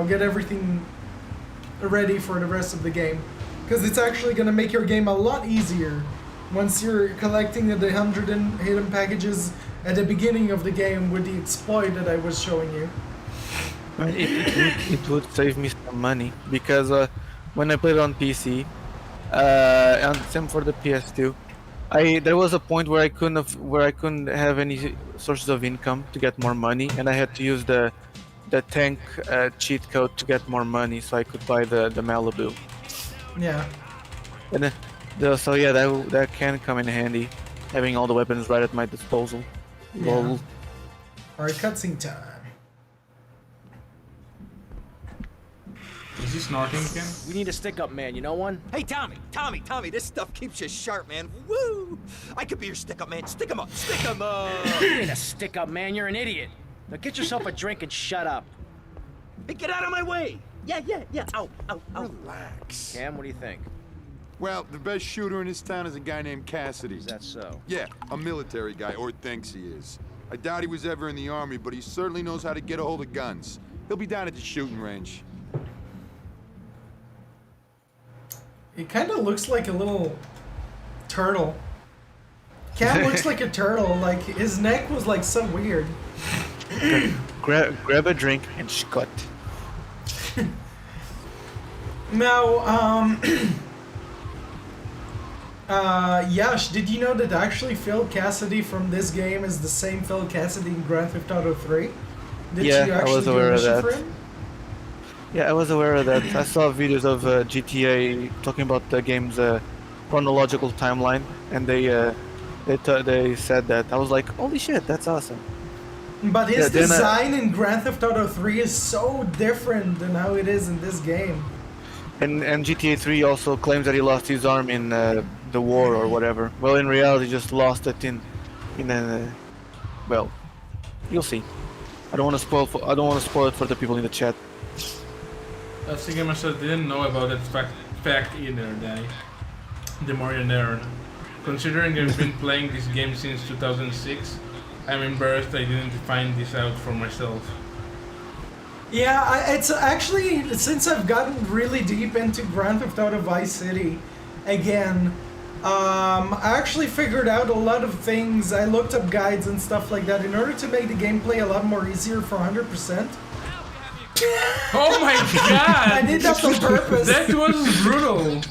get everything ready for the rest of the game, because it's actually gonna make your game a lot easier once you're collecting the 100 hidden packages at the beginning of the game with the exploit that I was showing you. It would save me some money because when I played on PC, and same for the PS2, there was a point where I couldn't have any sources of income to get more money, and I had to use the tank cheat code to get more money so I could buy the Malibu. Yeah. And so yeah, that can come in handy, having all the weapons right at my disposal. Yeah. Lol. Alright, cutscene time. Is he snorting again? We need a stick-up man, you know one? Hey, Tommy, this stuff keeps you sharp, man. Woo! I could be your stick-up man. Stick 'em up, stick 'em up! You ain't a stick-up man, you're an idiot. Now get yourself a drink and shut up. Hey, get out of my way! Yeah. Ow. Relax. Cam, what do you think? Well, the best shooter in this town is a guy named Cassidy. Is that so? Yeah, a military guy, or thinks he is. I doubt he was ever in the army, but he certainly knows how to get a hold of guns. He'll be down at the shooting range. He kind of looks like a little turtle. Cam looks like a turtle. Like, his neck was like so weird. Grab a drink and Scott. Now, Yash, did you know that actually Phil Cassidy from this game is the same Phil Cassidy in Grand Theft Auto 3? Did Yeah, you I actually was do a aware of mission that. for him? Yeah, I was aware of that. I saw videos of GTA talking about the game's chronological timeline, and they said that. I was like, holy shit, that's awesome. But his Yeah, then, design in Grand Theft Auto 3 is so different than how it is in this game. And GTA 3 also claims that he lost his arm in the war or whatever. Well, in reality, he just lost it in well, you'll see. I don't want to spoil it for the people in the chat. That's the game I said didn't know about that fact either, Danny. The more you learn. Considering I've been playing this game since 2006, I'm embarrassed I didn't find this out for myself. Yeah, it's actually, since I've gotten really deep into Grand Theft Auto Vice City again, I actually figured out a lot of things. I looked up guides and stuff like that in order to make the gameplay a lot more easier for 100%. Oh my god! I did that on purpose. That was brutal!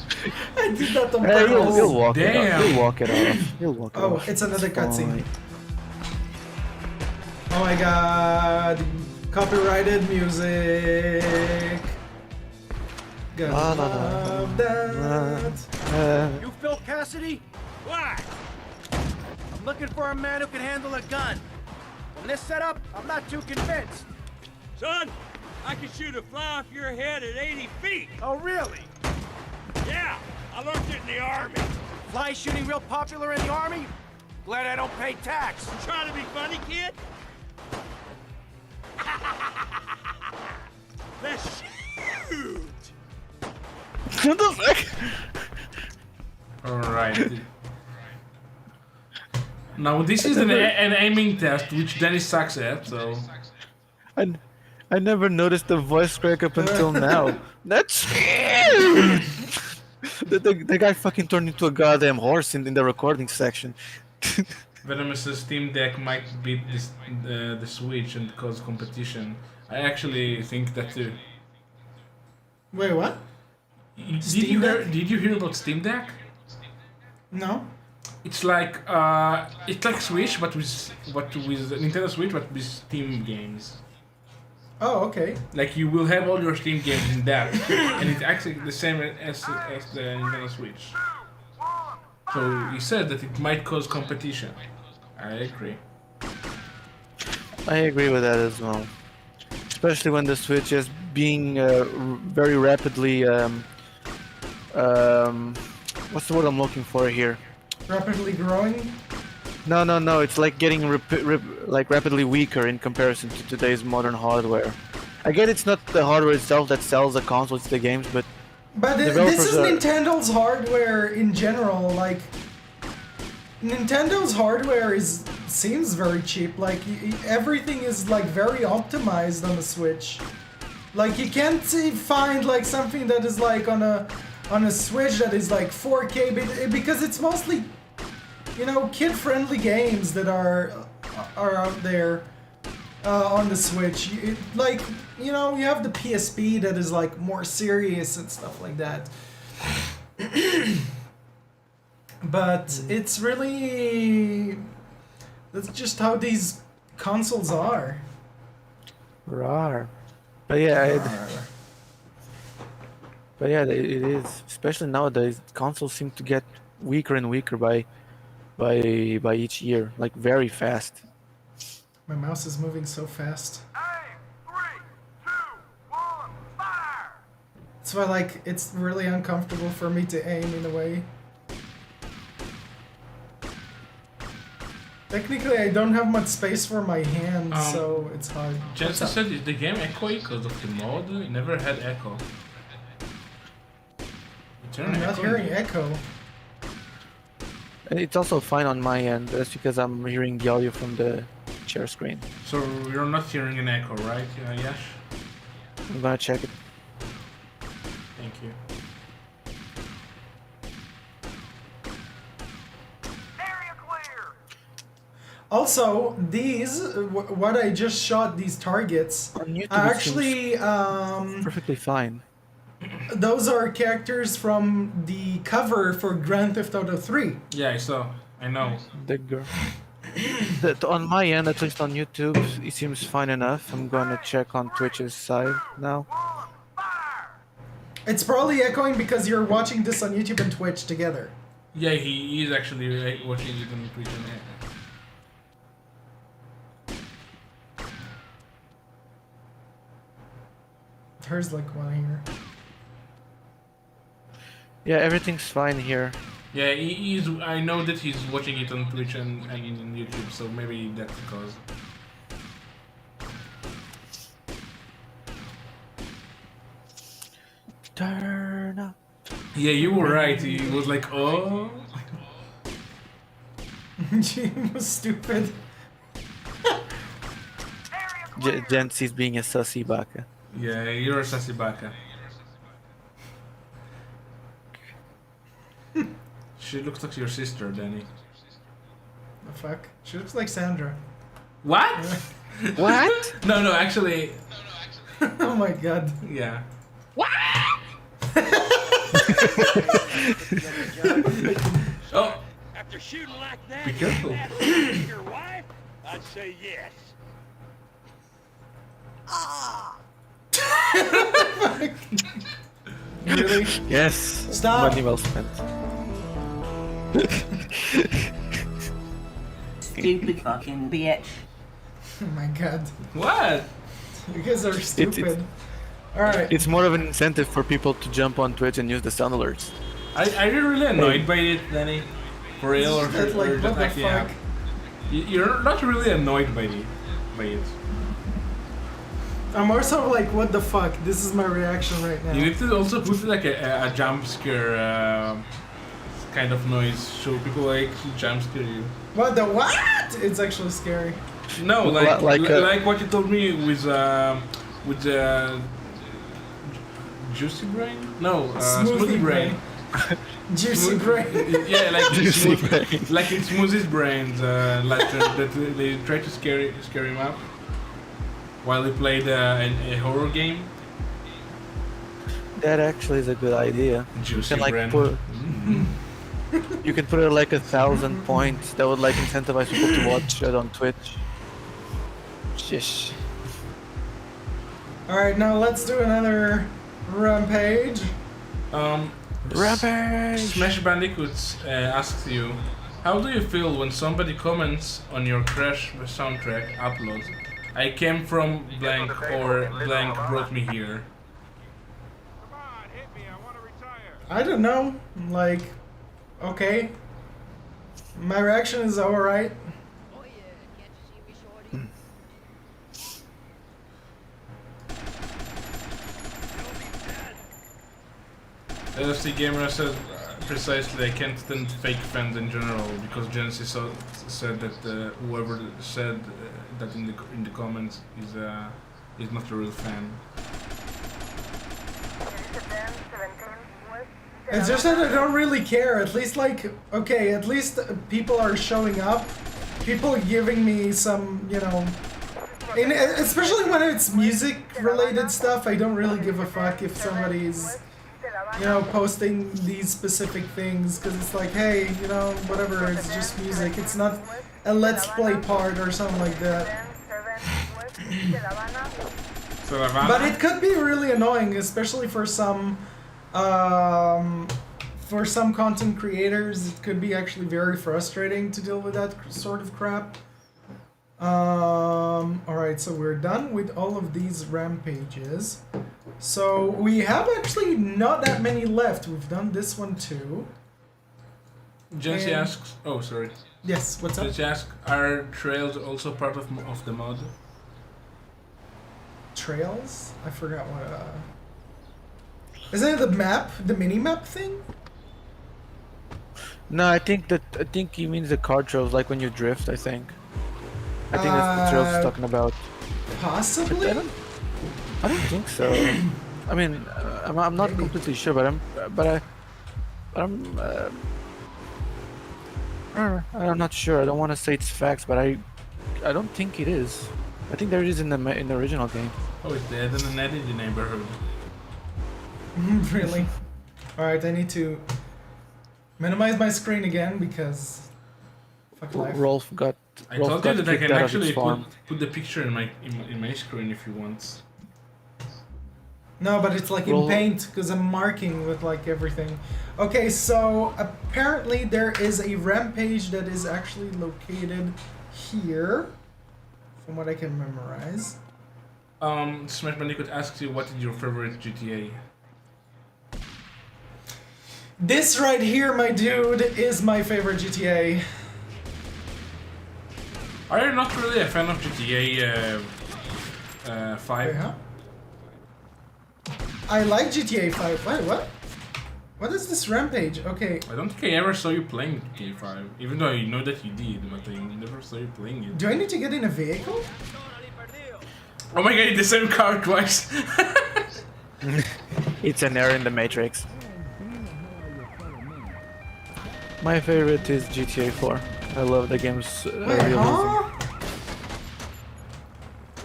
I did that on Hey, purpose. he'll walk it Damn. off. He'll walk it off. He'll walk it Oh, off. it's another cutscene. Fine. Oh my god. Copyrighted music. Gotta La, la, la, love that. You Phil Cassidy? Why? I'm looking for a man who can handle a gun. From this setup, I'm not too convinced. Son, I can shoot a fly off your head at 80 feet. Oh, really? Yeah, I learned it in the Army. Fly shooting real popular in the Army? Glad I don't pay tax. You trying to be funny, kid? Let's shoot! What the fuck? Alright. Now this is an aiming test, which Danny sucks at, so... I never noticed the voice crack up until now. That's the guy fucking turned into a goddamn horse in the recording section. Venomous' Steam Deck might beat the Switch and cause competition. I actually think that too. Wait, what? Did you hear about Steam Deck? No? It's like Switch, but with Nintendo Switch, but with Steam games. Oh, okay. Like you will have all your Steam games in that, and it's actually the same as the Nintendo Switch. So he said that it might cause competition. I agree. I agree with that as well. Especially when the Switch is being very rapidly. What's the word I'm looking for here? Rapidly growing. No. It's like getting like rapidly weaker in comparison to today's modern hardware. I get it's not the hardware itself that sells the consoles, it's the games, but But this is Nintendo's hardware in general. Like, Nintendo's hardware seems very cheap. Like, everything is like very optimized on the Switch. Like, you can't find like something that is like on a Switch that is like 4K, because it's mostly, you know, kid-friendly games that are out there on the Switch. Like, you know, you have the PSP that is like more serious and stuff like that. But it's really, that's just how these consoles are. Rar. But yeah, it is. Especially nowadays, consoles seem to get weaker and weaker by each year, like very fast. My mouse is moving so fast. That's why, like, it's really uncomfortable for me to aim in a way. Technically, I don't have much space for my hands, so it's hard. Jensen said, is the game echoey because of the mod? It never had echo. I'm not hearing echo. And it's also fine on my end. That's because I'm hearing the audio from the share screen. So you're not hearing an echo, right, Yash? I'm gonna check it. Thank you. Also, these, what I just shot, these targets, On YouTube, are it actually, perfectly fine. those are characters from the cover for Grand Theft Auto 3. Yeah, I saw. I know. The girl. On my end, at least on YouTube, it seems fine enough. I'm gonna check on Twitch's side now. It's probably echoing because you're watching this on YouTube and Twitch together. Yeah, he is actually watching it on Twitch. There's like one here. Yeah, everything's fine here. Yeah, he's. I know that he's watching it on Twitch and on YouTube, so maybe that's the cause. Turn up. Yeah, you were right. He was like, oh. She was stupid. Jensi's being a sussy baka. Yeah, you're a sassy baka. She looks like your sister, Danny. The fuck? She looks like Sandra. What? What? No, actually. Oh my god. Yeah. Oh. After shooting like that, Be careful. your wife, I'd say yes. Really? Yes. Stop. Money well spent. Stupid fucking bitch. Oh my god. What? You guys are stupid. Alright. It's more of an incentive for people to jump on Twitch and use the sound alerts. Are you really annoyed by it, Danny? For real, or That's like, just what the acting out? fuck? You're not really annoyed by it. I'm also like, what the fuck? This is my reaction right now. You need to also put like a jump scare kind of noise, so people like jump scare you. What the what? It's actually scary. No, like what you told me with Juicy Brain? No, Smoothie Brain. Juicy Brain. Yeah, like Juicy Brain. Like in Smoothie's Brains, like that they try to scare him up while he played a horror game. That actually is a good idea. Juicy You can, like, Brain. you can put it like 1,000 points. That would like incentivize people to watch it on Twitch. Shish. Alright, now let's do another rampage. Rampage! Smash Bandicoot asks you, how do you feel when somebody comments on your Crash soundtrack upload? I came from blank or blank brought me here. I don't know. Like, okay. My reaction is alright. LFC Gamer said precisely, I can't stand fake fans in general because Genesis said that whoever said that in the comments is not a real fan. It's just that I don't really care. At least, like, okay, at least people are showing up. People are giving me some, you know, especially when it's music-related stuff. I don't really give a fuck if somebody's, you know, posting these specific things, because it's like, hey, you know, whatever, it's just music. It's not a let's play part or something like that. But it could be really annoying, especially for some content creators. It could be actually very frustrating to deal with that sort of crap. Alright, so we're done with all of these rampages. So we have actually not that many left. We've done this one too. Jency asks, oh sorry. Yes, what's up? Jency asks, are trails also part of the mod? Trails? I forgot what, Isn't it the map? The mini-map thing? No, I think he means the car trails, like when you drift, I think. I think that's the trails he's talking about. Possibly? I don't think so. I mean, I'm not completely sure, but I'm not sure. I don't want to say it's facts, but I don't think it is. I think there is in the original game. Oh, it's there. Then an edit in the neighborhood. Really? Alright, I need to minimize my screen again because fuck life. Rolf got. I told you that I can actually put the picture in my screen if you want. No, but it's like in paint because I'm marking with like everything. Okay, so apparently there is a rampage that is actually located here, from what I can memorize. Smash Bandicoot asks you, what is your favorite GTA? This right here, my dude, is my favorite GTA. Are you not really a fan of GTA 5? Yeah. I like GTA 5. Wait, what? What is this rampage? Okay. I don't think I ever saw you playing GTA 5, even though I know that you did, but I never saw you playing it. Do I need to get in a vehicle? Oh my god, the same car twice! It's an error in the Matrix. My favorite is GTA 4. I love the game's realism.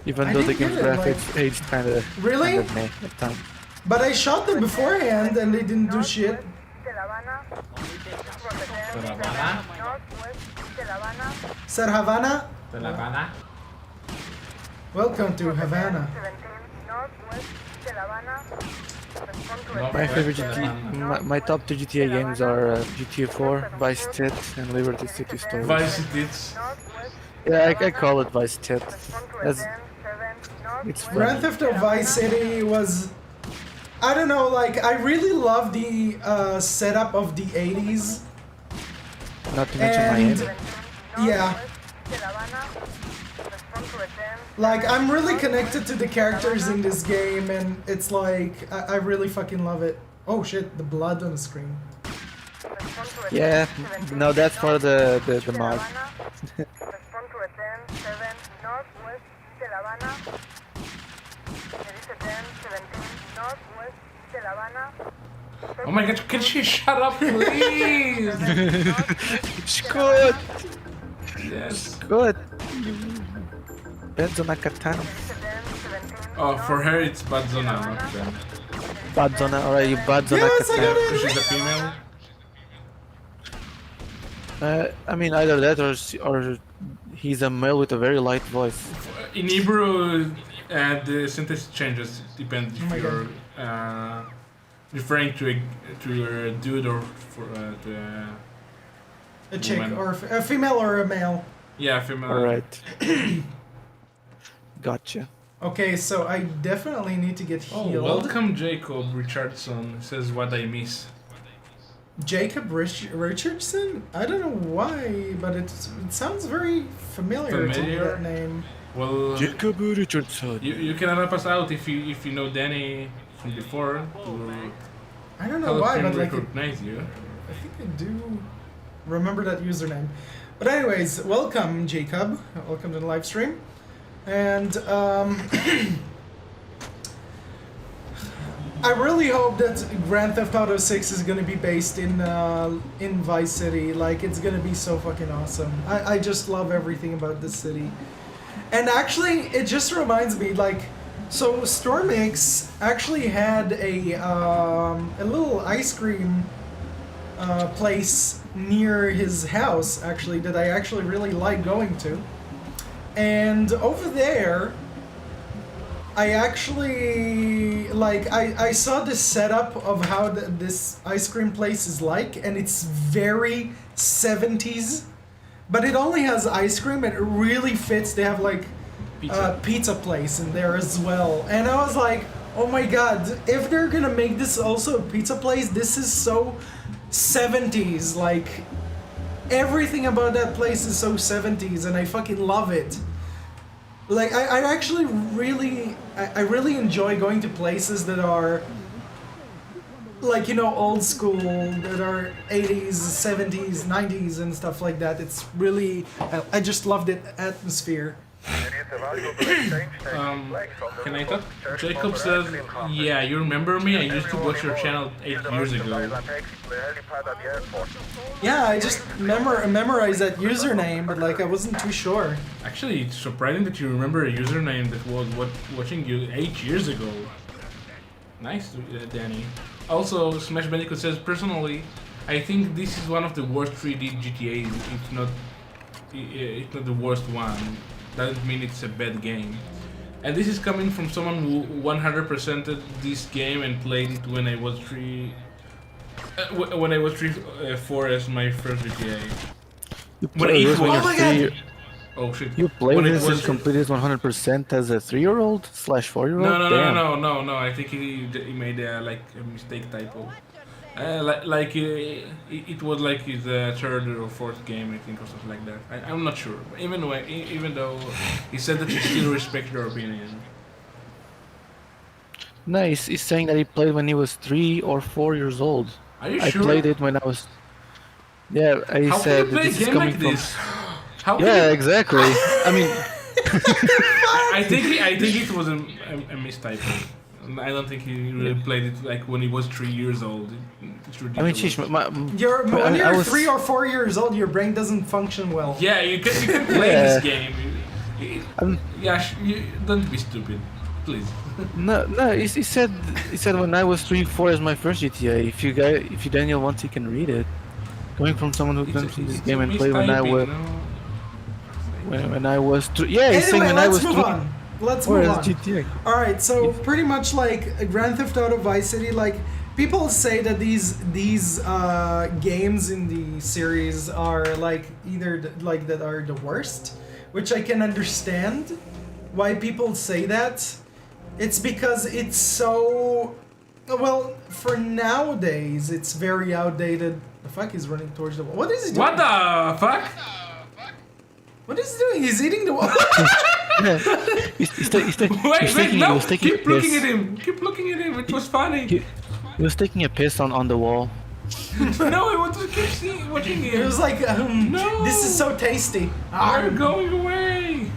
Even though the game's graphics aged kinda meh at times. But I shot them beforehand and they didn't do shit. Sir Havana? Welcome to Havana. My favorite GTA, my top 2 GTA games are GTA 4, Vice City, and Liberty City Stories. Vice City. Yeah, I call it Vice City. It's Grand Theft Auto Vice City was, I don't know, like I really love the setup of the 80s. Not to mention Miami. Yeah. Like, I'm really connected to the characters in this game, and it's like, I really fucking love it. Oh shit, the blood on the screen. Yeah, no, that's for the mod. Oh my god, can she shut up, please? Good. Yes. Good. Badzona Katana. Oh, for her it's Badzona, not them. Badzona, alright, you Badzona Yes, I Katana. got it. She's a female? I mean, either that or he's a male with a very light voice. In Hebrew, And the sentence changes depends Oh if my you're referring to a dude or for A chick woman. or a female or a male. Yeah, female. All right. Gotcha. Okay, so I definitely need to get Oh, healed. welcome Jacob Richardson. Says what I miss. Jacob Richardson? I don't know why, but it sounds very familiar to me, that name. Well, Jacob Richardson. you can help us out if you know Danny from before. I don't know why, but like recognize you. I think I do remember that username. But anyways, welcome Jacob. Welcome to the live stream. And I really hope that Grand Theft Auto 6 is gonna be based in Vice City. Like, it's gonna be so fucking awesome. I just love everything about this city. And actually, it just reminds me, like, so Stormix actually had a little ice cream place near his house, actually, that I actually really like going to. And over there, I actually, like, I saw the setup of how this ice cream place is like, and it's very 70s. But it only has ice cream, and it really fits. They have, like, pizza place in there as well. And I was like, oh my god, if they're gonna make this also a pizza place, this is so 70s. Like, everything about that place is so 70s, and I fucking love it. Like, I actually really enjoy going to places that are, like, you know, old school, that are 80s, 70s, 90s and stuff like that. It's really, I just love the atmosphere. Can I talk? Jacob says, yeah, you remember me? I used to watch your channel 8 years ago. Yeah, I just memorized that username, but like I wasn't too sure. Actually, it's surprising that you remember a username that was watching you 8 years ago. Nice, Danny. Also, Smash Bandicoot says, personally, I think this is one of the worst 3D GTAs. It's not the worst one. Doesn't mean it's a bad game. And this is coming from someone who 100%ed this game and played it when I was 4 as my first GTA. Oh shit. You played this and completed 100% as a 3-year-old / 4-year-old? No. I think he made like a mistake typo. It was like his third or fourth game, I think, or something like that. I'm not sure. Even though he said that he still respects your opinion. Nice. He's saying that he played when he was 3 or 4 years old. Are you I sure? played it when I was. Yeah, I How said can you play this a is game coming like from. this? How Yeah, exactly. I mean. I think it was a mistype. I don't think he really played it like when he was 3 years old. It's ridiculous. I mean, sheesh, When you're 3 or 4 years old, your brain doesn't function well. Yeah, you can play this game. Don't be stupid, please. No. He said when I was 3, 4 is my first GTA. If you Daniel wants, he can read it. Coming from someone who comes from this game and played when I was. When I was 3. Yeah, he's saying when I was 3. Let's move on. GTA. Alright, so pretty much like Grand Theft Auto Vice City, like, people say that these games in the series are like either like that are the worst, which I can understand why people say that. It's because it's so, well, for nowadays it's very outdated. The fuck, he's running towards the wall. What is he doing? What the fuck? What is he doing? He's eating the wall. He's taking keep looking at him. Keep looking at him. It was funny. He was taking a piss on the wall. No, I want to keep watching him. It was like, no. This is so tasty. I'm going away.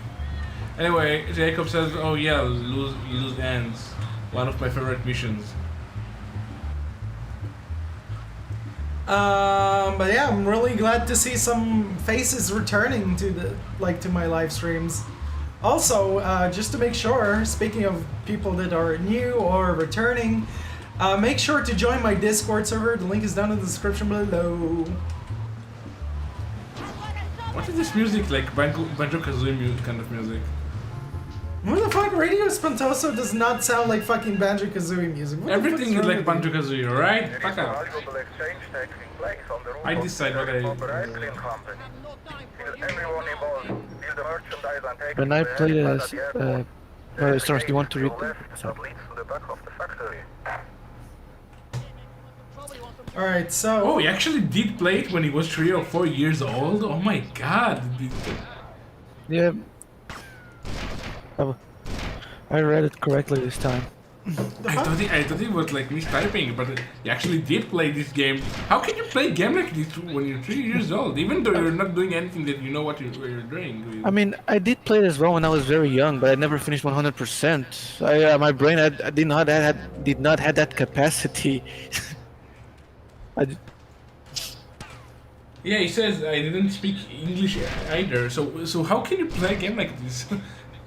Anyway, Jacob says, oh yeah, lose ends. One of my favorite missions. But yeah, I'm really glad to see some faces returning to my live streams. Also, just to make sure, speaking of people that are new or returning, make sure to join my Discord server. The link is down in the description below. What is this music, like Banjo-Kazooie kind of music? What the fuck? Radio Espantoso does not sound like fucking Banjo-Kazooie music. What the fuck Everything is wrong like with you? Banjo-Kazooie, alright? There is Fuck a out. valuable exchange taking place on the roof I of decide the what I- Copper Ice Cream Company. Will everyone involved steal the merchandise and take When it I to the play helipad as at the airport? There is a Storms, do you want gate to read? your left that leads to the back of the factory. Alright, so... Oh, he actually did play it when he was 3 or 4 years old? Oh my god. Yeah. I read it correctly this time. I thought he was like mistyping, but he actually did play this game. How can you play a game like this when you're 3 years old, even though you're not doing anything that you know what you're doing? I mean, I did play it as well when I was very young, but I never finished 100%. My brain did not have that capacity. Yeah, he says I didn't speak English either. So how can you play a game like this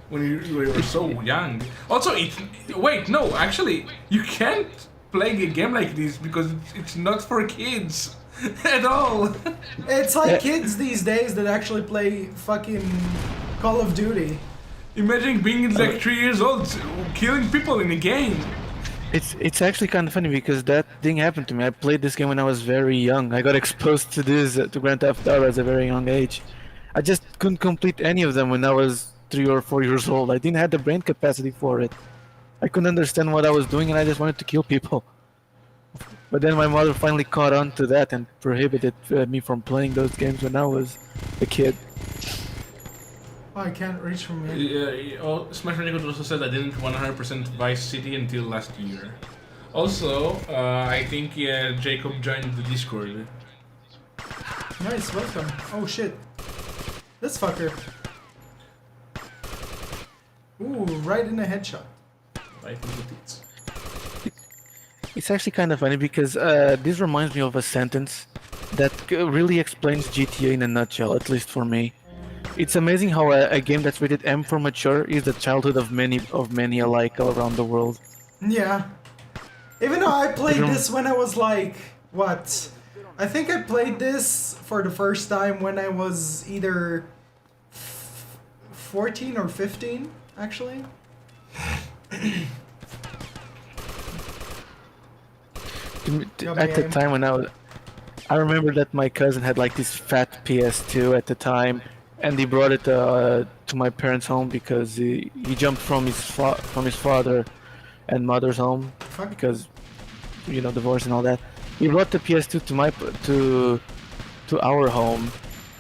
when you were so young? Also, wait, no, actually, you can't play a game like this because it's not for kids at all. It's like kids these days that actually play fucking Call of Duty. Imagine being like 3 years old, killing people in a game. It's actually kind of funny because that thing happened to me. I played this game when I was very young. I got exposed to this to Grand Theft Auto at a very young age. I just couldn't complete any of them when I was 3 or 4 years old. I didn't have the brain capacity for it. I couldn't understand what I was doing, and I just wanted to kill people. But then my mother finally caught on to that and prohibited me from playing those games when I was a kid. Oh, I can't reach from here. Smash Bandicoot also said I didn't 100% Vice City until last year. Also, I think Jacob joined the Discord. Nice, welcome. Oh shit. This fucker. Ooh, right in the headshot. Right in the tits. It's actually kind of funny because this reminds me of a sentence that really explains GTA in a nutshell, at least for me. It's amazing how a game that's rated M for mature is the childhood of many alike all around the world. Yeah. Even though I played this when I was like, what? I think I played this for the first time when I was either 14 or 15, actually. At the time when I remember that my cousin had like this fat PS2 at the time, and he brought it to my parents' home because he jumped from his father and mother's home because, you know, divorce and all that. He brought the PS2 to our home,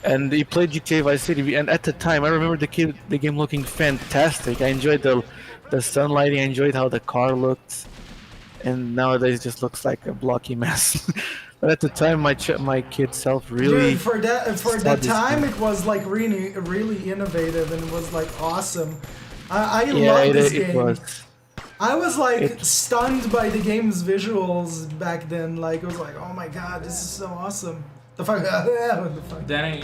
and he played GTA Vice City. And at the time, I remember the game looking fantastic. I enjoyed the sunlighting. I enjoyed how the car looked. And nowadays, it just looks like a blocky mess. But at the time, my kid self really. Dude, for that time, it was like really innovative and it was like awesome. I love this game. It was. I was like stunned by the game's visuals back then. Like it was like, oh my god, this is so awesome. The fuck? What the fuck? Danny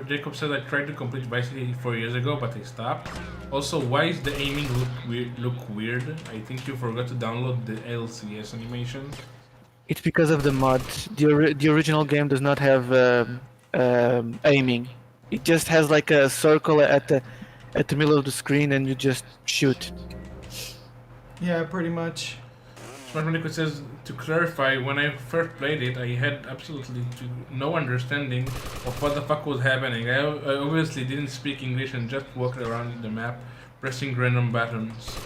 Jacob said I tried to complete Vice City 4 years ago, but I stopped. Also, why is the aiming look weird? I think you forgot to download the LCS animation. It's because of the mod. The original game does not have aiming. It just has like a circle at the middle of the screen, and you just shoot. Yeah, pretty much. Smart Bandicoot says, to clarify, when I first played it, I had absolutely no understanding of what the fuck was happening. I obviously didn't speak English and just walked around the map, pressing random buttons.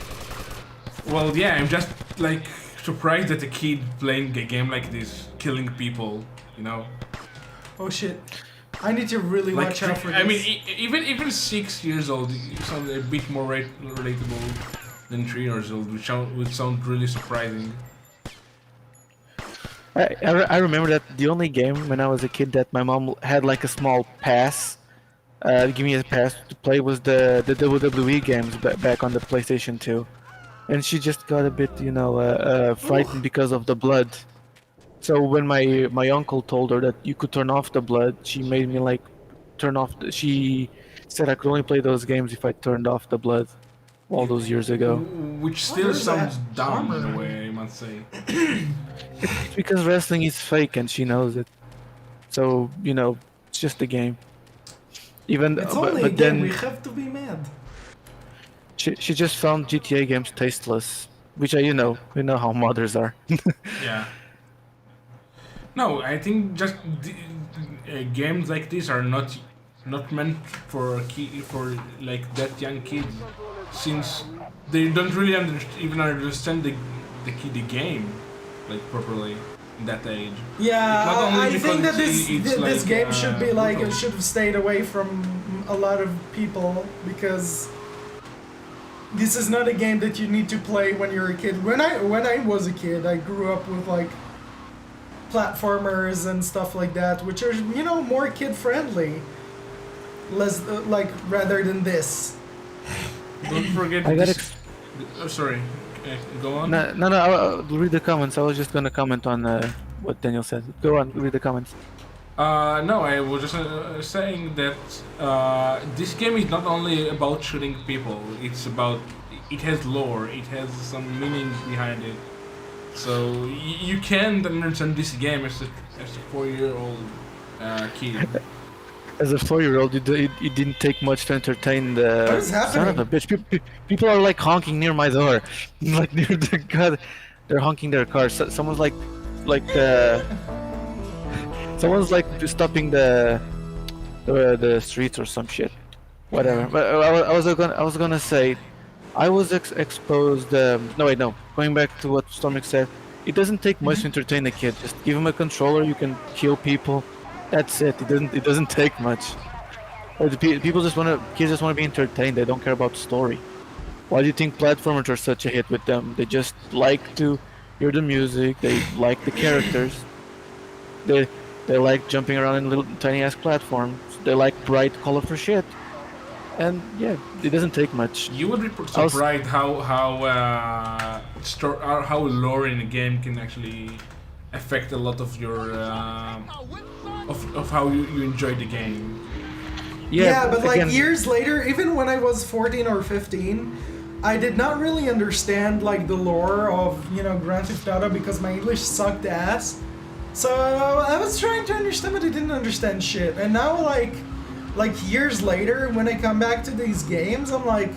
Well, yeah, I'm just like surprised that a kid playing a game like this, killing people, you know? Oh shit. I need to really Like, watch out for this. I mean, even 6 years old sounds a bit more relatable than 3 years old, which would sound really surprising. I remember that the only game when I was a kid that my mom had like a small pass, give me a pass to play was the WWE games back on the PlayStation 2. And she just got a bit, you know, frightened because of the blood. So when my uncle told her that you could turn off the blood, she made me like turn off. She said I could only play those games if I turned off the blood. All those years ago. Which still sounds dumb in a way, I must say. It's because wrestling is fake and she knows it. So, you know, it's just a game. It's only a game, we have to be mad. She just found GTA games tasteless, which we know how mothers are. Yeah. No, I think just games like these are not meant for for like that young kids, since they don't really even understand the game like properly in that age. Yeah, Not only I think that because this like, game should be like, it brutal. should have stayed away from a lot of people, because this is not a game that you need to play when you're a kid. When I was a kid, I grew up with like platformers and stuff like that, which are more kid friendly, less like rather than this. Don't forget I got this. Oh, sorry. Go on. No, I'll read the comments. I was just gonna comment on what Daniel said. Go on, read the comments. No, I was just saying that this game is not only about shooting people. It has lore. It has some meaning behind it. So you can understand this game as a 4-year-old kid. As a 4-year-old, it didn't take much to entertain the What is son of a happening? bitch. People are like honking near my door, like near the god. They're honking their cars. Someone's like someone's like stopping the streets or some shit. Whatever. But I was gonna say, I was exposed. No wait, no. Going back to what Stormix said, it doesn't take much to entertain a kid. Just give him a controller. You can kill people. That's it. It doesn't take much. Kids just wanna be entertained. They don't care about story. Why do you think platformers are such a hit with them? They just like to hear the music. They like the characters. They like jumping around in little tiny ass platforms. They like bright, colorful shit. And yeah, it doesn't take much. You would be surprised how lore in a game can actually affect a lot of your of how you enjoy the game. Yeah, but like again, years later, even when I was 14 or 15, I did not really understand like the lore of Grand Theft Auto, because my English sucked ass. So I was trying to understand, but I didn't understand shit. And now like years later, when I come back to these games, I'm like,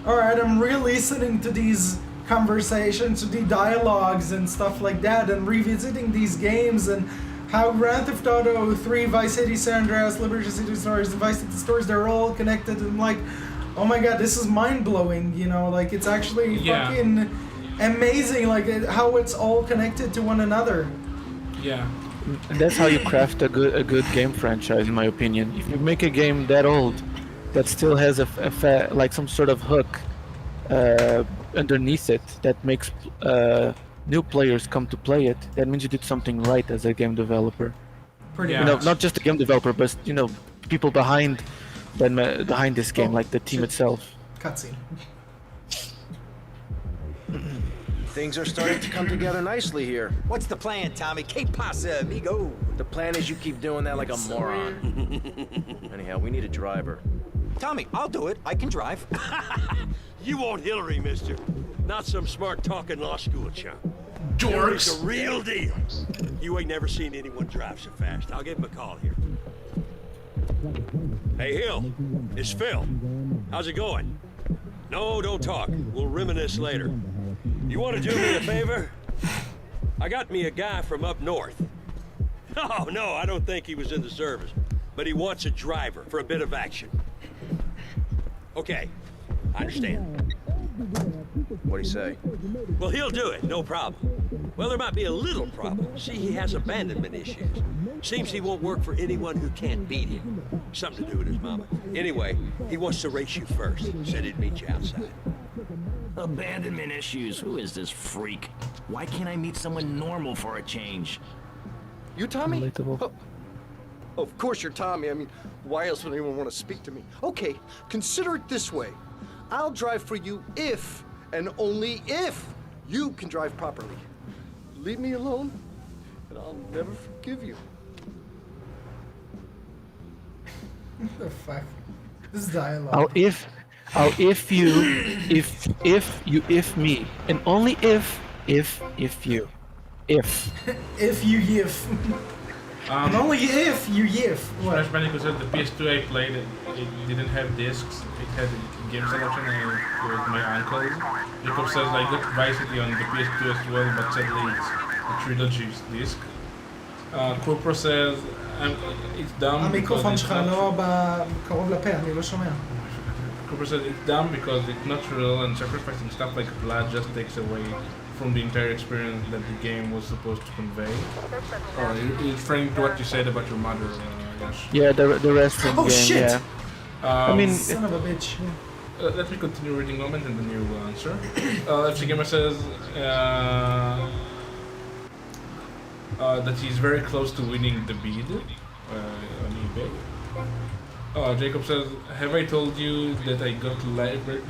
all right, I'm re-listening to these conversations, to the dialogues and stuff like that, and revisiting these games and how Grand Theft Auto 3, Vice City, San Andreas, Liberty City Stories, and Vice City Stories, they're all connected, and like, oh my god, this is mind-blowing, like it's actually fucking amazing, like how it's all connected to one another. Yeah. And that's how you craft a good game franchise, in my opinion. If you make a game that old, that still has like some sort of hook underneath it that makes new players come to play it, that means you did something right as a game developer. Pretty much. Not just the game developer, but people behind this game, like the team itself. Cutscene. Things are starting to come together nicely here. What's the plan, Tommy? Que pasa, amigo? The plan is you keep doing that like a moron. Anyhow, we need a driver. Tommy, I'll do it. I can drive. You won't Hillary, mister. Not some smart-talking law school chump. Dorks. Hillary's the real deal. You ain't never seen anyone drive so fast. I'll give him a call here. Hey, Hill. It's Phil. How's it going? No, don't talk. We'll reminisce later. You want to do me a favor? I got me a guy from up north. Oh, no, I don't think he was in the service. But he wants a driver for a bit of action. Okay, I understand. What'd he say? Well, he'll do it, no problem. Well, there might be a little problem. See, he has abandonment issues. Seems he won't work for anyone who can't beat him. Something to do with his mama. Anyway, he wants to race you first. Said he'd meet you outside. Abandonment issues. Who is this freak? Why can't I meet someone normal for a change? You Tommy? Relatable. Oh, of course you're Tommy. I mean, why else would anyone want to speak to me? Okay, consider it this way. I'll drive for you if, and only if, you can drive properly. Leave me alone, and I'll never forgive you. What the fuck? This dialogue. I'll if you if me, and only if you. If. If you give. And only if you yiff. What? Crash Bandicoot said the PS2 I played, it didn't have discs. It had a game selection and it was my uncle's. Jacob says I got Vice City on the PS2 as well, but sadly it's a trilogy's disc. Corpro says it's dumb המיקרופון because it's שלך not... לא קרוב לפה, אני לא שומע. Cooper said it's dumb because it's not real and sacrificing stuff like blood just takes away from the entire experience that the game was supposed to convey. Or you're referring to what you said about your mother, Yash. Yeah, the wrestling Oh, game. shit! Yeah. I mean, Son of a bitch. Let me continue reading comment and then you will answer. FC Gamer says that he's very close to winning the bid on eBay. Jacob says, have I told you that I got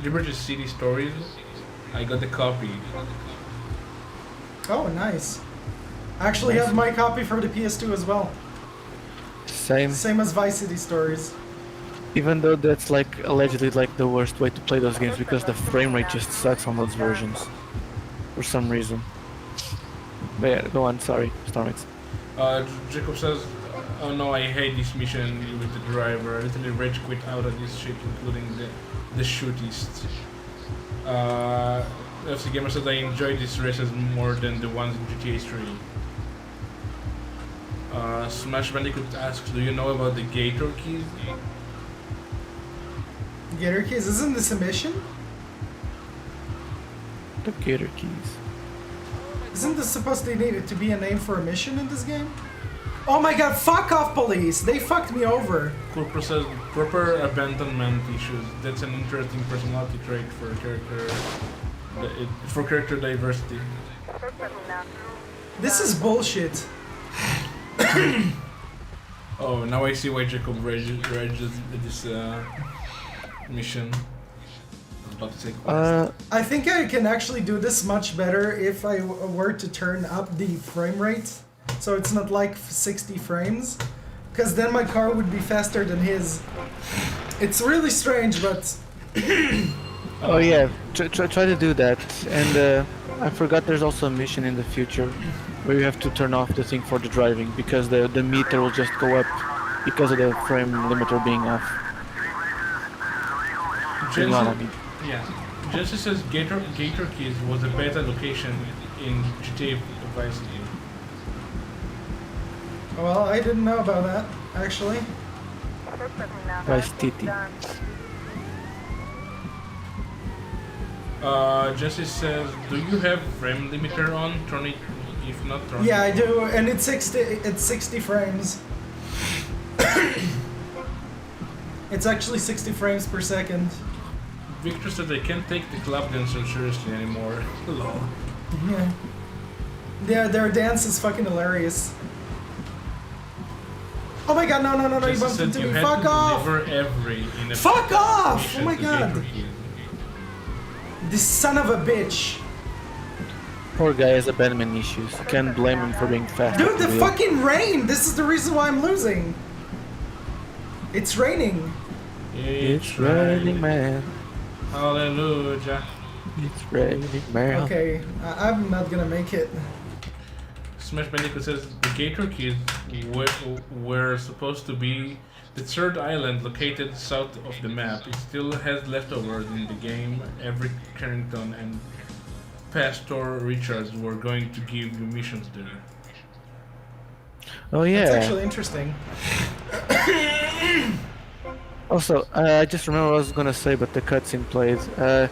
Liberty City Stories? I got the copy. Oh, nice. I actually have my copy for the PS2 as well. same. Same as Vice City Stories. Even though that's like allegedly like the worst way to play those games because the frame rate just sucks on those versions for some reason. But yeah, go on. Sorry, Stormix. Jacob says, oh no, I hate this mission with the driver. I literally rage quit out of this shit, including the shootists. FC Gamer says I enjoy these races more than the ones in GTA 3. Smash Bandicoot asks, do you know about the Gator keys? Gator Keys, isn't this a mission? The Gator keys. Isn't this supposed to be a name for a mission in this game? Oh my god, fuck off police! They fucked me over! Corpor says proper abandonment issues. That's an interesting personality trait for character diversity. This is bullshit. Oh, now I see why Jacob rages this mission. I was about to say quest. I think I can actually do this much better if I were to turn up the frame rate. So it's not like 60 frames. Because then my car would be faster than his. It's really strange, but... Oh yeah, try to do that. And I forgot there's also a mission in the future where you have to turn off the thing for the driving because the meter will just go up because of the frame limiter being off. Yeah. Jesse says Gator Keys was a beta location in GTA Vice City. Well, I didn't know about that, actually. Vice City. Jesse says, do you have frame limiter on? Turn it, if not, turn Yeah, it. I do, and it's 60 frames. It's actually 60 frames per second. Victor said I can't take the club dancer seriously anymore. Lol. Yeah, their dance is fucking hilarious. Oh my god, no, you bumped into me. Fuck off! Fuck off! Oh my god! This son of a bitch. Poor guy has abandonment issues. You can't blame him for being fast. Dude, the fucking rain! This is the reason why I'm losing. It's raining. It's raining, man. Hallelujah. It's raining, man. Okay, I'm not gonna make it. Smash Bandicoot says the Gator Keys were supposed to be the third island located south of the map. It still has leftovers in the game. Every Carrington and Pastor Richards were going to give you missions there. Oh yeah. That's actually interesting. Also, I just remember what I was gonna say, but the cutscene played. Yeah.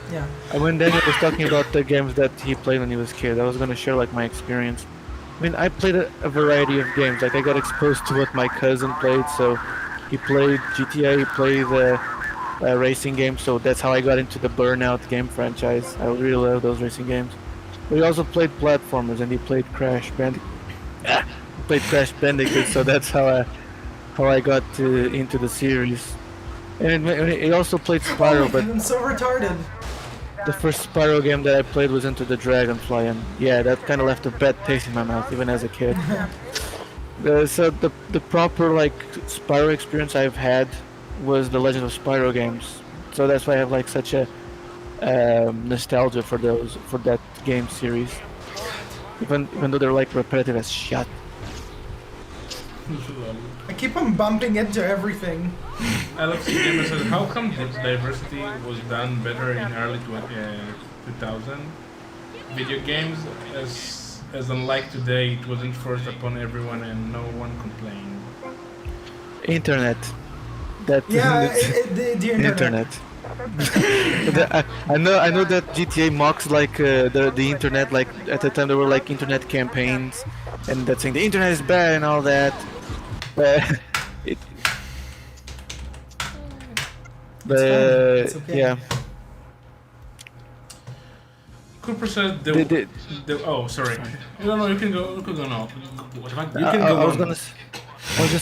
When Daniel was talking about the games that he played when he was a kid, I was gonna share like my experience. I mean, I played a variety of games. Like I got exposed to what my cousin played, so he played GTA, he played racing games, so that's how I got into the Burnout game franchise. I really love those racing games. But he also played platformers, and he played Crash Bandicoot, so that's how I got into the series. And he also played Spyro, but I'm so retarded. the first Spyro game that I played was Into the Dragonfly, and yeah, that kind of left a bad taste in my mouth, even as a kid. So the proper like Spyro experience I've had was the Legend of Spyro games. So that's why I have like such a nostalgia for that game series. Even though they're like repetitive as shit. I keep on bumping into everything. I love see Gamer says, how come this diversity was done better in early 2000 video games, as unlike today, it wasn't forced upon everyone and no one complained. Internet. That Yeah, the internet. I know that GTA mocks like the internet. Like at the time there were like internet campaigns, and that saying the internet is bad and all that. It, It's okay. Yeah. Cooper says oh, sorry. No, you can go. You can go now. What about you? Can go I was on. gonna. I was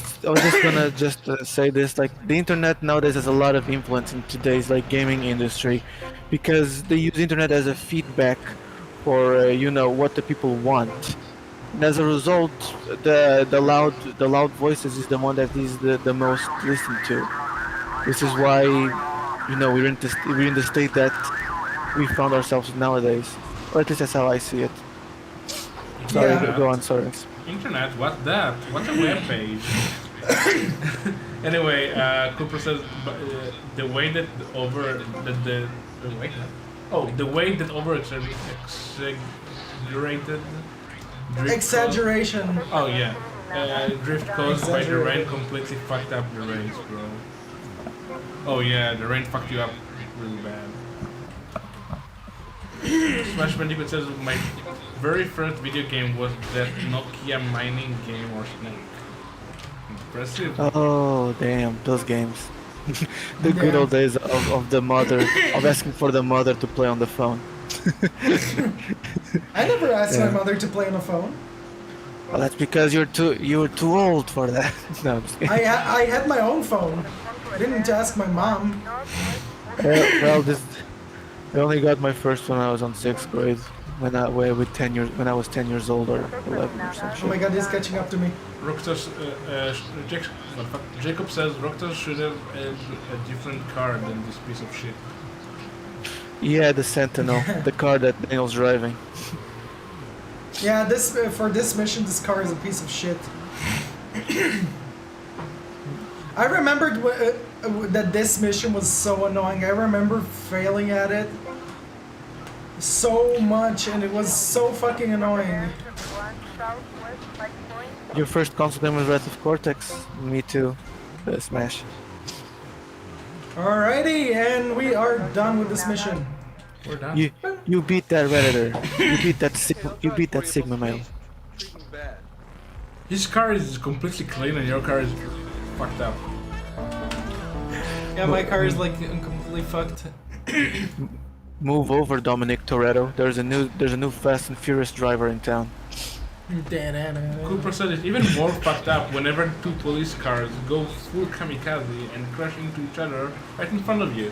just gonna say this, like the internet nowadays has a lot of influence in today's like gaming industry, because they use internet as a feedback for you know, what the people want, and as a result the loud voices is the one that is the most listened to. This is why, you know, we're in the state that we found ourselves nowadays, or at least that's how I see it. Sorry, Yeah. go on, sorry. Internet? What's that? What's a web page? Anyway, Cooper says the way that the way that over exaggerated drift Exaggeration. Oh yeah, drift caused by the rain completely fucked up the race, bro. Oh yeah, the rain fucked you up really bad. Smash Bandicoot says my very first video game was that Nokia mining game or Snake. Impressive. Oh damn, those games. The good old days of the mother, of asking for the mother to play on the phone. I never asked my mother to play on the phone. Well, that's because you were too old for that. No, I'm just kidding. I had my own phone. I didn't ask my mom. Well, I only got my first one when I was on 6th grade. When I was 10 years old or 11 or some Oh shit. my god, he's catching up to me. Jacob says Rockstar should have a different car than this piece of shit. Yeah, the Sentinel, the car that Daniel's driving. Yeah, this for this mission, this car is a piece of shit. I remembered that this mission was so annoying. I remember failing at it so much, and it was so fucking annoying. Your first console game was Wrath of Cortex. Me too. Smash. Alrighty, and we are done with this mission. We're done. You beat that Redditor. You beat that Sigma male. His car is completely clean and your car is fucked up. Yeah, my car is like completely fucked. Move over, Dominic Toretto. There's a new Fast and Furious driver in town. Cooper said it's even more fucked up whenever two police cars go full kamikaze and crash into each other right in front of you.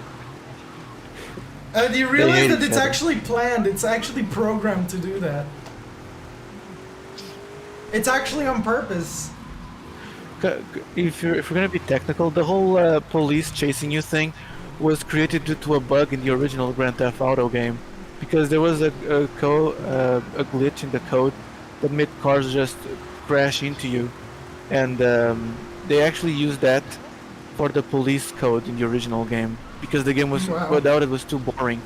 Do you realize that it's actually planned? It's actually programmed to do that. It's actually on purpose. If we're gonna be technical, the whole police chasing you thing was created due to a bug in the original Grand Theft Auto game, because there was a glitch in the code that made cars just crash into you, and they actually used that for the police code in the original game, because the game was without it was too boring.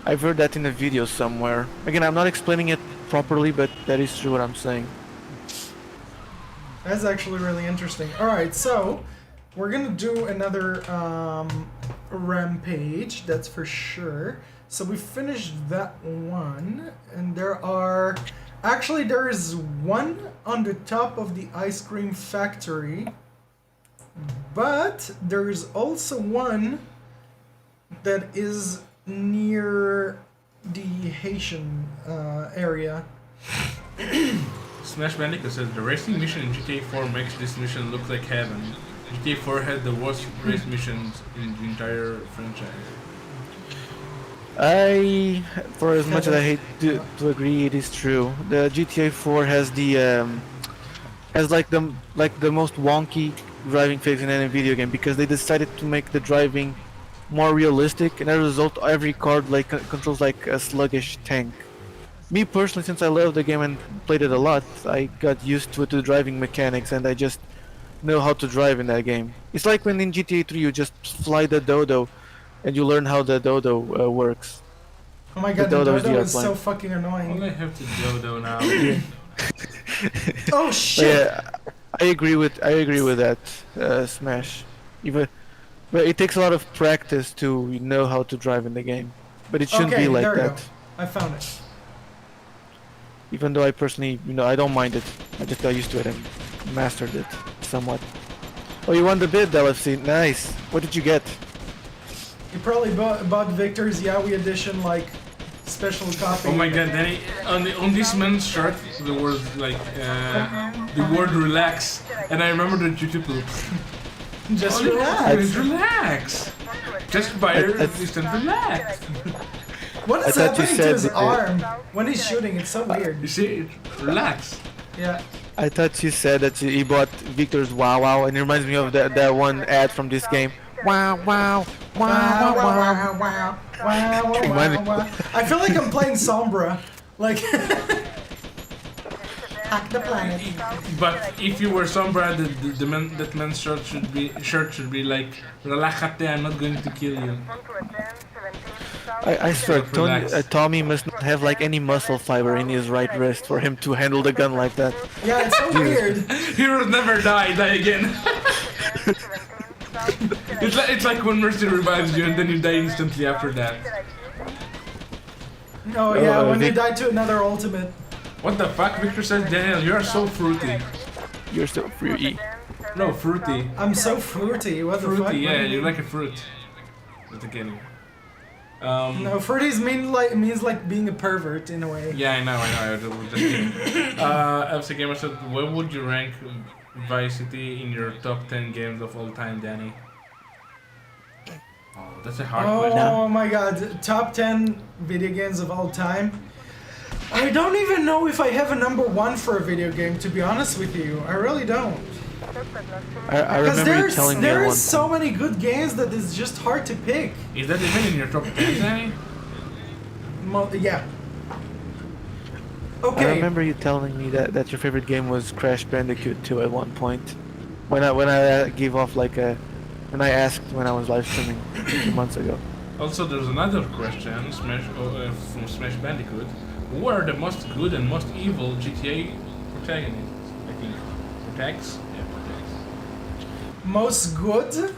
I've heard that in a video somewhere. Again, I'm not explaining it properly, but that is true what I'm saying. That's actually really interesting. Alright, so we're gonna do another rampage, that's for sure. So we finished that one, and there is one on the top of the ice cream factory, but there is also one that is near the Haitian area. Smash Bandicoot says the racing mission in GTA 4 makes this mission look like heaven. GTA 4 had the worst race missions in the entire franchise. For as much as I hate to agree, it is true. The GTA 4 has the most wonky driving physics in any video game, because they decided to make the driving more realistic, and as a result, every car controls like a sluggish tank. Me personally, since I love the game and played it a lot, I got used to the driving mechanics, and I just know how to drive in that game. It's like when in GTA 3 you just fly the dodo, and you learn how the dodo works. Oh my The god, the dodo is the dodo is so airplane. fucking annoying. All I have to dodo now. Yeah. Oh But shit! yeah, I agree with that, Smash. Even, but it takes a lot of practice to know how to drive in the game. But it shouldn't Okay, be like there we that. go. I found it. Even though I personally, I don't mind it. I just got used to it and mastered it somewhat. Oh, you won the bid, LFC. Nice. What did you get? You probably bought Victor's Yaoi edition, like, special copy. Oh my god, Danny, on this man's shirt there was like the word relax, and I remember the YouTube loop. Just Oh, relax. relax. Just buy your assistant, relax. What is I thought you happening to said his that- arm when he's shooting? It's so weird. You see, relax. Yeah. I thought you said that he bought Victor's Wow Wow, and it reminds me of that one ad from this game. Wow wow wow wow wow. Wow. I feel like I'm playing Sombra. Like, hack the planet. But if you were Sombra, that man's shirt should be like, relájate, I'm not going to kill you. I swear, Relax. Tommy must not have like any muscle fiber in his right wrist for him to handle the gun like that. Yeah, it's so weird. He will never die again. It's like when Mercy revives you and then you die instantly after that. Oh yeah, when you Vic- die to another ultimate. What the fuck? Victor says, Daniel, you are so fruity. You're so free. No, fruity. I'm so fruity. What the fuck? Fruity, yeah, man? you're like a fruit. At the beginning. No, fruities means like being a pervert in a way. Yeah, I know, I was just kidding. FC Gamer said, where would you rank Vice City in your top 10 games of all time, Danny? Oh, that's a hard question. Oh my god, top 10 video games of all time. I don't even know if I have a number one for a video game, to be honest with you. I really don't. I Because remember you telling me at one there's so many good games that it's just hard to pick. Is that even in your top 10, Danny? Yeah. I Okay. remember you telling me that your favorite game was Crash Bandicoot 2 at one point. When I gave off like a, when I asked when I was live streaming a few months ago. Also, there's another question from Smash Bandicoot. Who are the most good and most evil GTA protagonists? I think. Protags? Yeah, protags. Most good?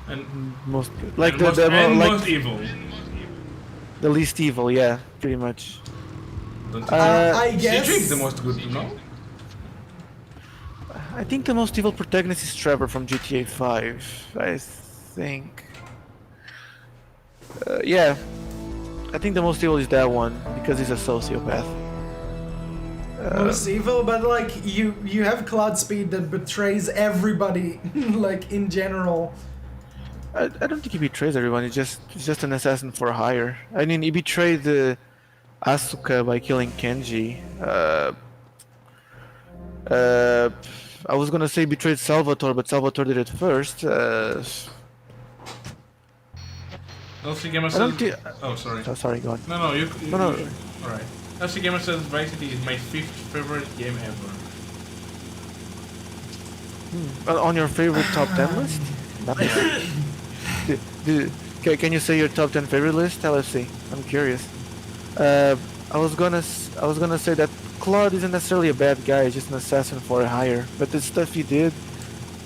And Most like and the, most, the and like most evil. the least evil, yeah, pretty much. Don't you I think? guess. Cedric's the most good, no? I think the most evil protagonist is Trevor from GTA 5. I think. Yeah, I think the most evil is that one because he's a sociopath. Most evil, but like you have Cloud Speed that betrays everybody, like in general. I don't think he betrays everyone. He's just an assassin for hire. I mean, he betrayed Asuka by killing Kenji. I was gonna say betrayed Salvatore, but Salvatore did it first. LC Gamer I don't says... thi- Oh, sorry. Oh, sorry, go on. No, you No, no. Alright. LC Gamer says Vice City is my 5th favorite game ever. On your favorite top 10 list? Nice. Can you say your top 10 favorite list? LFC. I'm curious. I was gonna say that Claude isn't necessarily a bad guy, he's just an assassin for a hire. But the stuff he did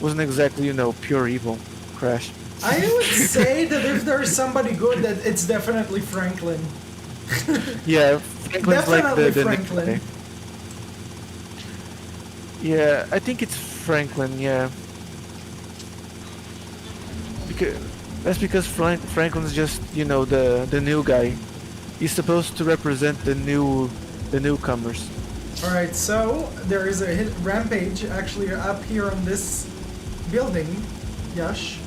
wasn't exactly, pure evil. Crash. I would say that if there's somebody good, that it's definitely Franklin. Yeah, Franklin's like Definitely the Franklin. nickname. Yeah, I think it's Franklin. Yeah, because Franklin's just the new guy. He's supposed to represent the newcomers. All right, so there is a hit rampage actually up here on this building, Yash.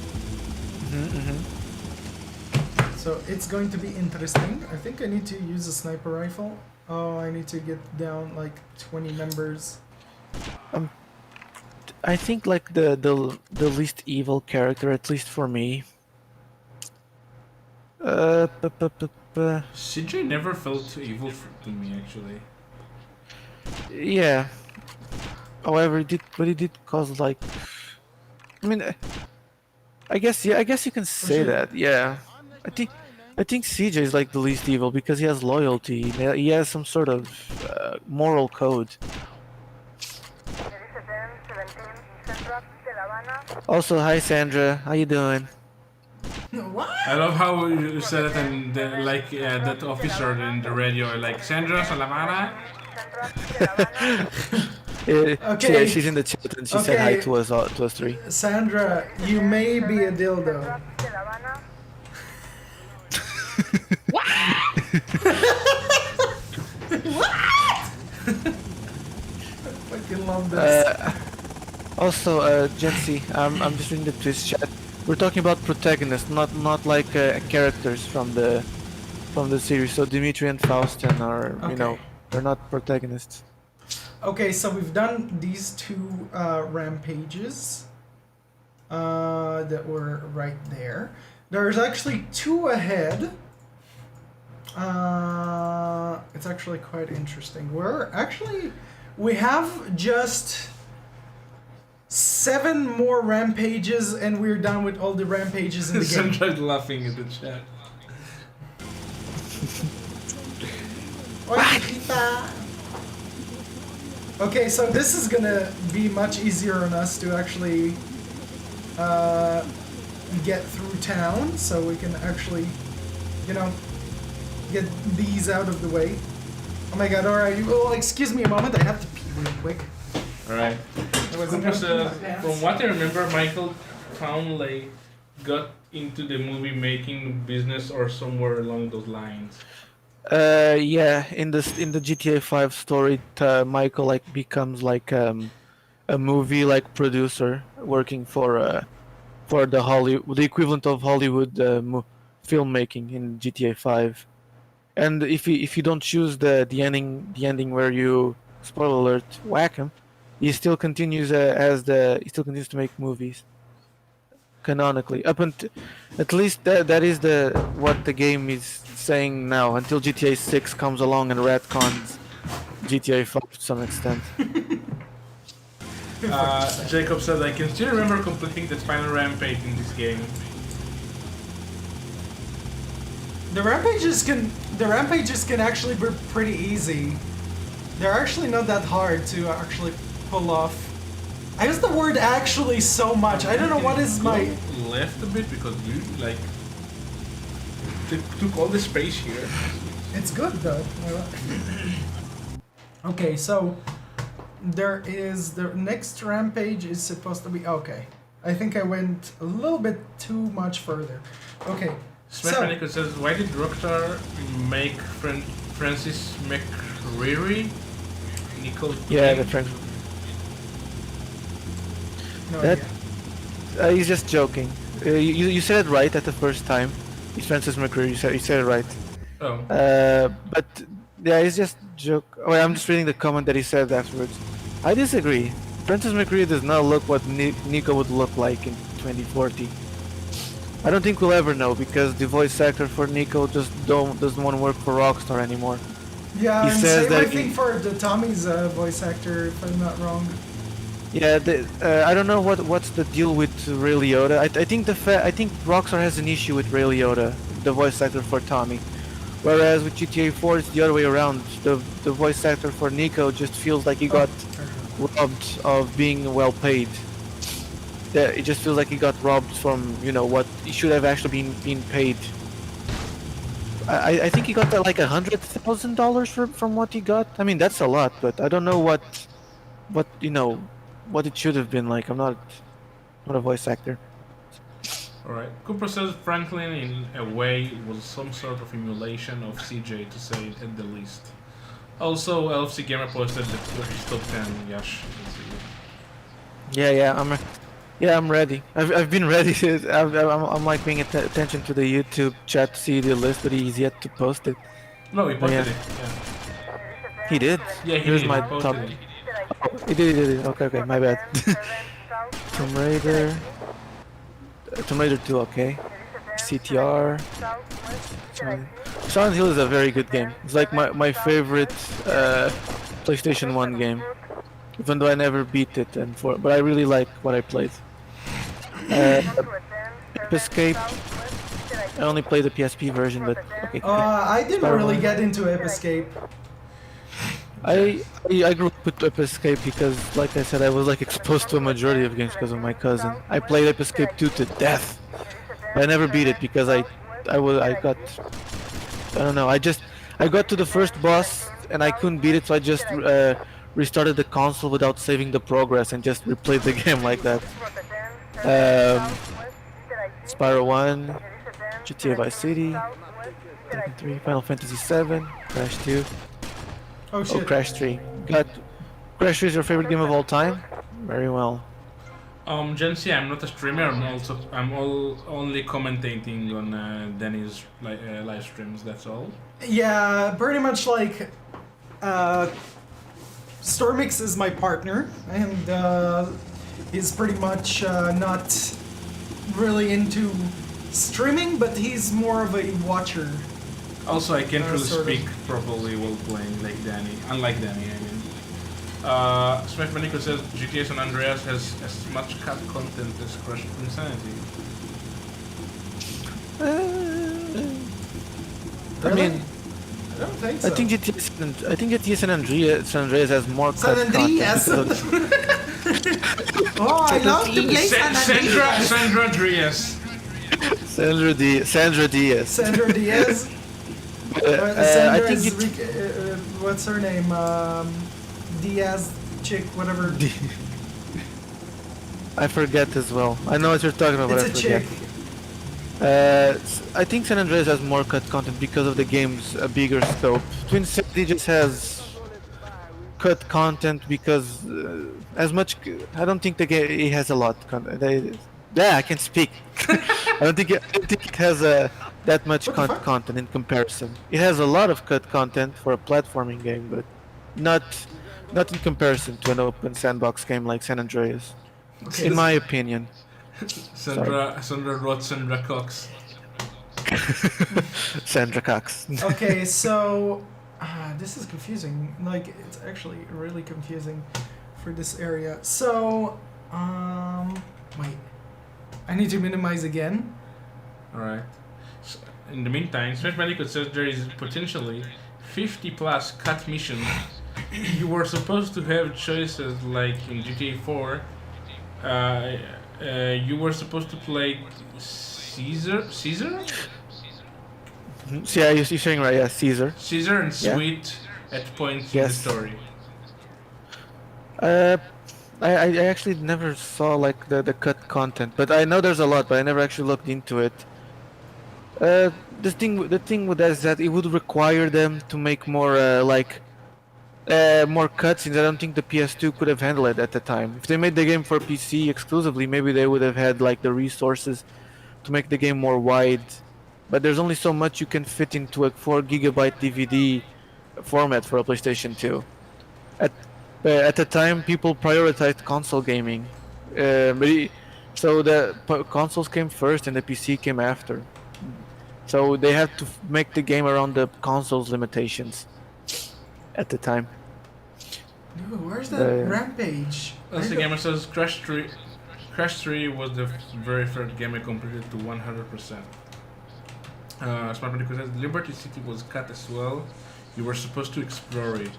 So it's going to be interesting. I think I need to use a sniper rifle. Oh, I need to get down like 20 members. I think like the least evil character, at least for me. CJ never felt evil to me, actually. Yeah. However, he did cause like. I mean, I guess yeah. I guess you can say that. Yeah. I think. I think CJ is like the least evil because he has loyalty. He has some sort of moral code. Also, hi Sandra. How you doing? What? I love how you said it, and that officer in the radio, like Sandra Salamana. Okay. She's in the chat and she said hi to us three. Sandra, you may be a dildo. What? Fucking love this. Also, Jency, I'm just reading the Twitch chat. We're talking about protagonists, not like characters from the series. So Dimitri and Faustin are, you know, they're not protagonists. Okay, so we've done these two rampages that were right there. There's actually two ahead. It's actually quite interesting. We have just 7 more rampages and we're done with all the rampages in the game. Sandra's laughing in the chat. Okay, so this is gonna be much easier on us to actually get through town, so we can actually, you know, get these out of the way. Oh my god, alright, well, excuse me a moment, I have to pee real quick. Alright. From what I remember, Michael Townley got into the movie making business or somewhere along those lines. Yeah, in the GTA 5 story, Michael like becomes like a movie like producer working for the equivalent of Hollywood filmmaking in GTA 5. And if you don't choose the ending where you, spoiler alert, whack him, he still continues to make movies canonically up until at least that is what the game is saying now, until GTA 6 comes along and retcons GTA 5 to some extent. Jacob said, I can still remember completing the final rampage in this game. The rampages can actually be pretty easy. They're actually not that hard to actually pull off. I use the word actually so much. I don't know what is my left a bit because you like took all the space here. It's good though. Okay, so there is the next rampage is supposed to be okay. I think I went a little bit too much further. Okay. Smith says, why did Rockstar make Francis McReary? Nicole. Yeah, the Frank. No that he's just joking. You said it right at the first time. It's Francis McReary. You said it right. Oh. But yeah, he's just joke. Oh, I'm just reading the comment that he said afterwards. I disagree. Francis McReary does not look what Nico would look like in 2040. I don't think we'll ever know because the voice actor for Nico just doesn't want to work for Rockstar anymore. Yeah, he and says same that I think for the Tommy's voice actor, if I'm not wrong. Yeah, I don't know what's the deal with Ray Liotta. I think Rockstar has an issue with Ray Liotta, the voice actor for Tommy, whereas with GTA 4 it's the other way around. The voice actor for Nico just feels like he got robbed of being well paid. It just feels like he got robbed from, you know, what he should have actually been paid. I think he got like $100,000 from what he got. I mean that's a lot, but I don't know what you know. What it should have been like. I'm not a voice actor. Alright. Cooper says Franklin in a way was some sort of emulation of CJ, to say it at the least. Also, LFC Gamer posted the top 10 Yash. Yeah, I'm ready. I've been ready. I'm like paying attention to the YouTube chat to see the list, but he's yet to post it. No, he posted it. Yeah. He did? Yeah, Here's did. my top. It. Oh, he did. Okay, my bad. Tomb Raider 2, okay. CTR. Silent Hill is a very good game. It's like my favorite PlayStation 1 game. Even though I never beat it, but I really like what I played. Escape. I only played the PSP version, but okay. I didn't really get into Ape Escape. I grew up with Ape Escape because, like I said, I was like exposed to a majority of games because of my cousin. I played Ape Escape 2 to death, but I never beat it because I don't know. I got to the first boss and I couldn't beat it, so I just restarted the console without saving the progress and just replayed the game like that. Spyro 1, GTA Vice City, Tekken 3, Final Fantasy 7, Crash 2. Oh shit. Oh, Crash 3. Crash 3 is your favorite game of all time? Very well. Jency, I'm not a streamer. I'm only commentating on Danny's live streams. That's all. Yeah, pretty much like Stormix is my partner, and he's pretty much not really into streaming, but he's more of a watcher. Also, I can't really speak properly while playing like Danny. Unlike Danny, I mean. Smash Bandicoot says GTA San Andreas has as much cut content as Crash Insanity. I mean, I don't think so. I think GTA San Andreas has more cut Andreas. content. Oh, I love to play Sandra Diaz. Sandra Diaz. Sandra Diaz. I think what's her name? Diaz chick, whatever. I forget as well. I know what you're talking about, but I forget. Chick. I think San Andreas has more cut content because of the game's bigger scope. Twin City just has cut content because as much. I don't think the game it has a lot. I can speak. I don't think it has that much content in comparison. It has a lot of cut content for a platforming game, but not in comparison to an open sandbox game like San Andreas. Okay, in my opinion. Sandra wrote Sandra Cox. Sandra Cox. Okay, so this is confusing. Like, it's actually really confusing for this area. So, wait. I need to minimize again. Alright. So, in the meantime, Smash Bandicoot says there is potentially 50 plus cut missions. You were supposed to have choices like in GTA 4. You were supposed to play Caesar? Yeah, you're saying right, yeah, Caesar. Caesar and Sweet at points in the story. I actually never saw like the cut content, but I know there's a lot, but I never actually looked into it. The thing with that is that it would require them to make more more cutscenes. I don't think the PS2 could have handled it at the time. If they made the game for PC exclusively, maybe they would have had like the resources to make the game more wide. But there's only so much you can fit into a 4 GB DVD format for a PlayStation 2. At the time, people prioritized console gaming, so the consoles came first and the PC came after. So they had to make the game around the console's limitations at the time. Dude, where's that Rampage? The gamer says Crash 3 was the very first game I completed to 100%. Smart Bandicoot says Liberty City was cut as well. You were supposed to explore it.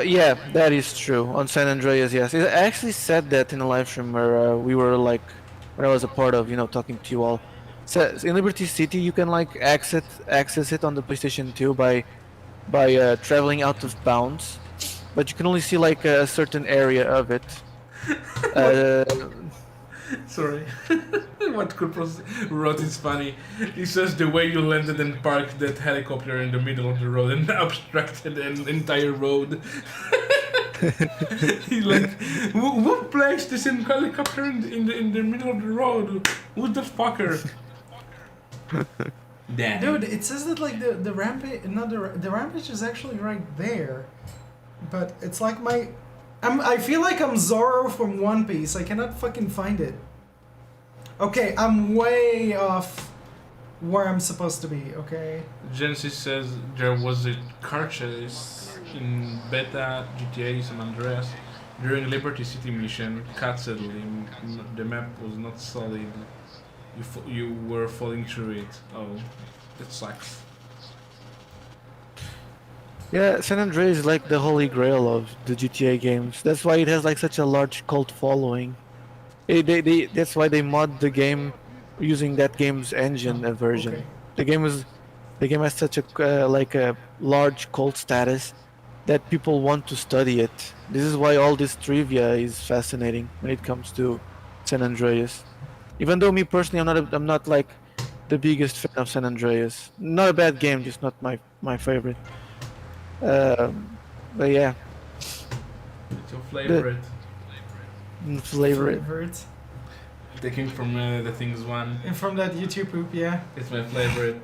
Yeah, that is true. On San Andreas, yes. I actually said that in a live stream where we were like, when I was a part of, talking to you all. So in Liberty City, you can like access it on the PlayStation 2 by traveling out of bounds, but you can only see like a certain area of it. Sorry. What could wrote is funny. He says the way you landed and parked that helicopter in the middle of the road and obstructed an entire road. He's like, who placed this helicopter in the middle of the road? Who's the fucker? Damn. Dude, it says that like the rampage, the rampage is actually right there, but it's like I feel like I'm Zoro from One Piece. I cannot fucking find it. Okay, I'm way off where I'm supposed to be, okay? Genesis says there was a car chase in beta GTA San Andreas during Liberty City mission. Cat suddenly, the map was not solid. You were falling through it. Oh, that sucks. Yeah, San Andreas is like the holy grail of the GTA games. That's why it has like such a large cult following. That's why they mod the game using that game's engine version. Okay. The game has such a like a large cult status that people want to study it. This is why all this trivia is fascinating when it comes to San Andreas. Even though me personally, I'm not like the biggest fan of San Andreas. Not a bad game, just not my favorite. But yeah, It's your favorite. favorite. Taking from the Things one. And from that YouTube poop, yeah. It's my favorite.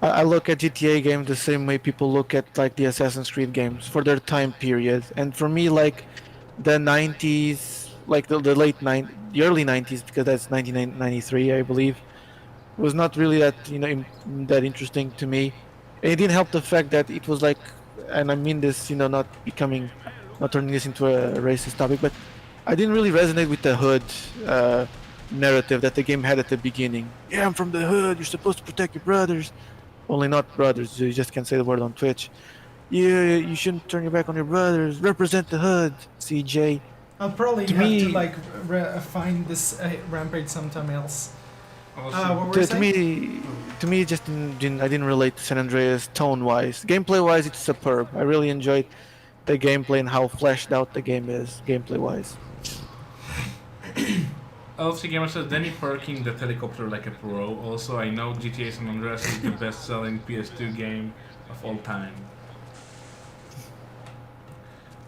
I look at GTA games the same way people look at like the Assassin's Creed games for their time period, and for me, like the 90s, like the the early 90s, because that's 1993, I believe, was not really that that interesting to me. And it didn't help the fact that it was like, and I mean this, not turning this into a racist topic, but I didn't really resonate with the hood narrative that the game had at the beginning. Yeah, I'm from the hood. You're supposed to protect your brothers. Only not brothers. You just can't say the word on Twitch. Yeah, you shouldn't turn your back on your brothers. Represent the hood, CJ. I'll probably To have me- to like find this Rampage sometime else. Also, What were you To saying? me, it just I didn't relate to San Andreas tone-wise. Gameplay-wise, it's superb. I really enjoyed the gameplay and how fleshed out the game is, gameplay-wise. LFC Gamer says Danny parking that helicopter like a pro. Also, I know GTA San Andreas is the best-selling PS2 game of all time.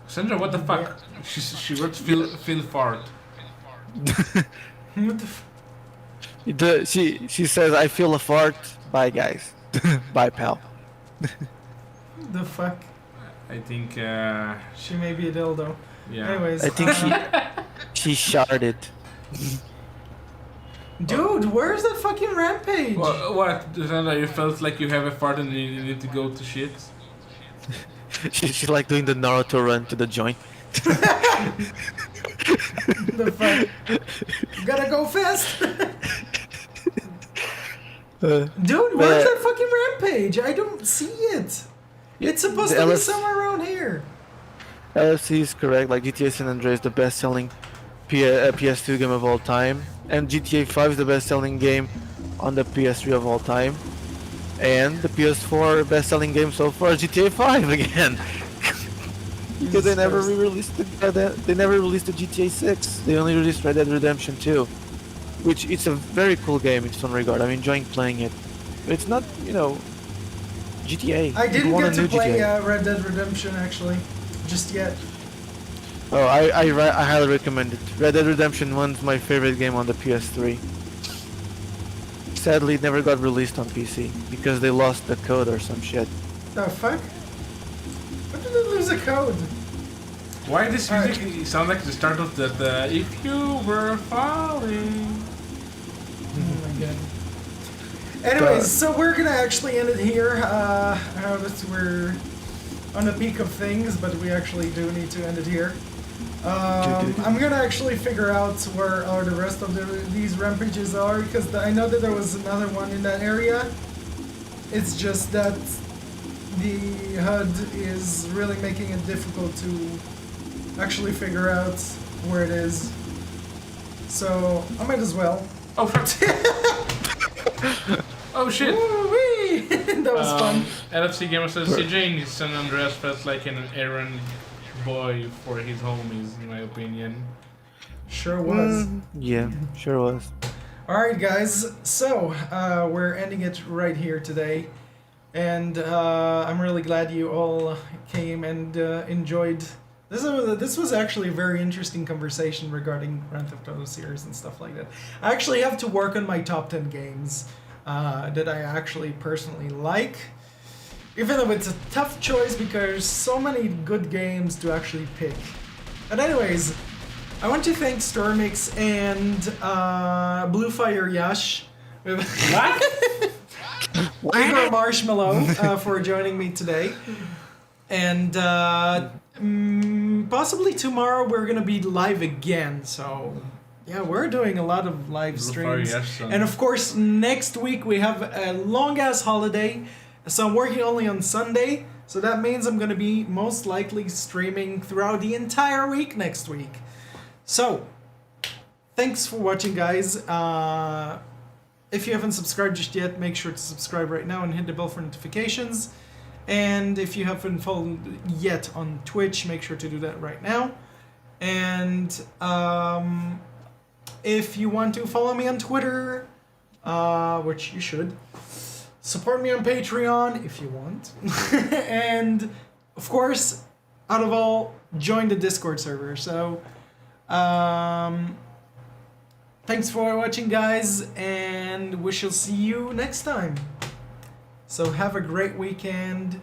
Sandra, what the fuck? She wrote Phil fart. What the f- She says, I feel a fart. Bye, guys. Bye, pal. the fuck? I think She may be a dildo. yeah. Anyways, I think she sharded. dude, where's that fucking Rampage? What? Sandra, you felt like you have a fart and you need to go to shit? She's like doing the Naruto run to the joint. The fuck? Gotta go fast. Dude, where's that fucking Rampage? I don't see it. It's supposed The to be LS somewhere around here. LFC is correct. Like GTA San Andreas is the best-selling PS2 game of all time, and GTA 5 is the best-selling game on the PS3 of all time, and the PS4 best-selling game so far is GTA 5 again. Because they never re-released they never released the GTA 6. They only released Red Dead Redemption 2, which it's a very cool game in some regard. I'm enjoying playing it. But it's not, GTA. I didn't People want get a to new play GTA. Red Dead Redemption actually, just yet. Oh, I highly recommend it. Red Dead Redemption 1 is my favorite game on the PS3. Sadly, it never got released on PC because they lost the code or some shit. The fuck? When did they lose a code? Why this music sound like the start of that If You Were Falling? Oh my god. Anyways, so we're gonna actually end it here. We're on the peak of things, but we actually do need to end it here. I'm gonna actually figure out where are the rest of these rampages are, because I know that there was another one in that area. It's just that the HUD is really making it difficult to actually figure out where it is. So I might as well. Oh fuck! Oh shit! Woo-wee! That was fun. LFC Gamer says CJ in San Andreas felt like an errand boy for his homies, in my opinion. Sure was. Yeah, sure was. Alright guys, so we're ending it right here today. And I'm really glad you all came and enjoyed. This was actually a very interesting conversation regarding Grand Theft Auto series and stuff like that. I actually have to work on my top 10 games that I actually personally like. Even though it's a tough choice because so many good games to actually pick. But anyways, I want to thank Stormix and Bluefire Yash, What? Igor Marshmallow for joining me today. And possibly tomorrow we're gonna be live again. So yeah, we're doing a lot of live streams. And of course, next week we have a long ass holiday. So I'm working only on Sunday. So that means I'm gonna be most likely streaming throughout the entire week next week. So thanks for watching, guys. If you haven't subscribed just yet, make sure to subscribe right now and hit the bell for notifications. And if you haven't followed yet on Twitch, make sure to do that right now. And if you want to follow me on Twitter, which you should, support me on Patreon if you want. And of course, out of all, join the Discord server. So thanks for watching, guys, and we shall see you next time. So have a great weekend.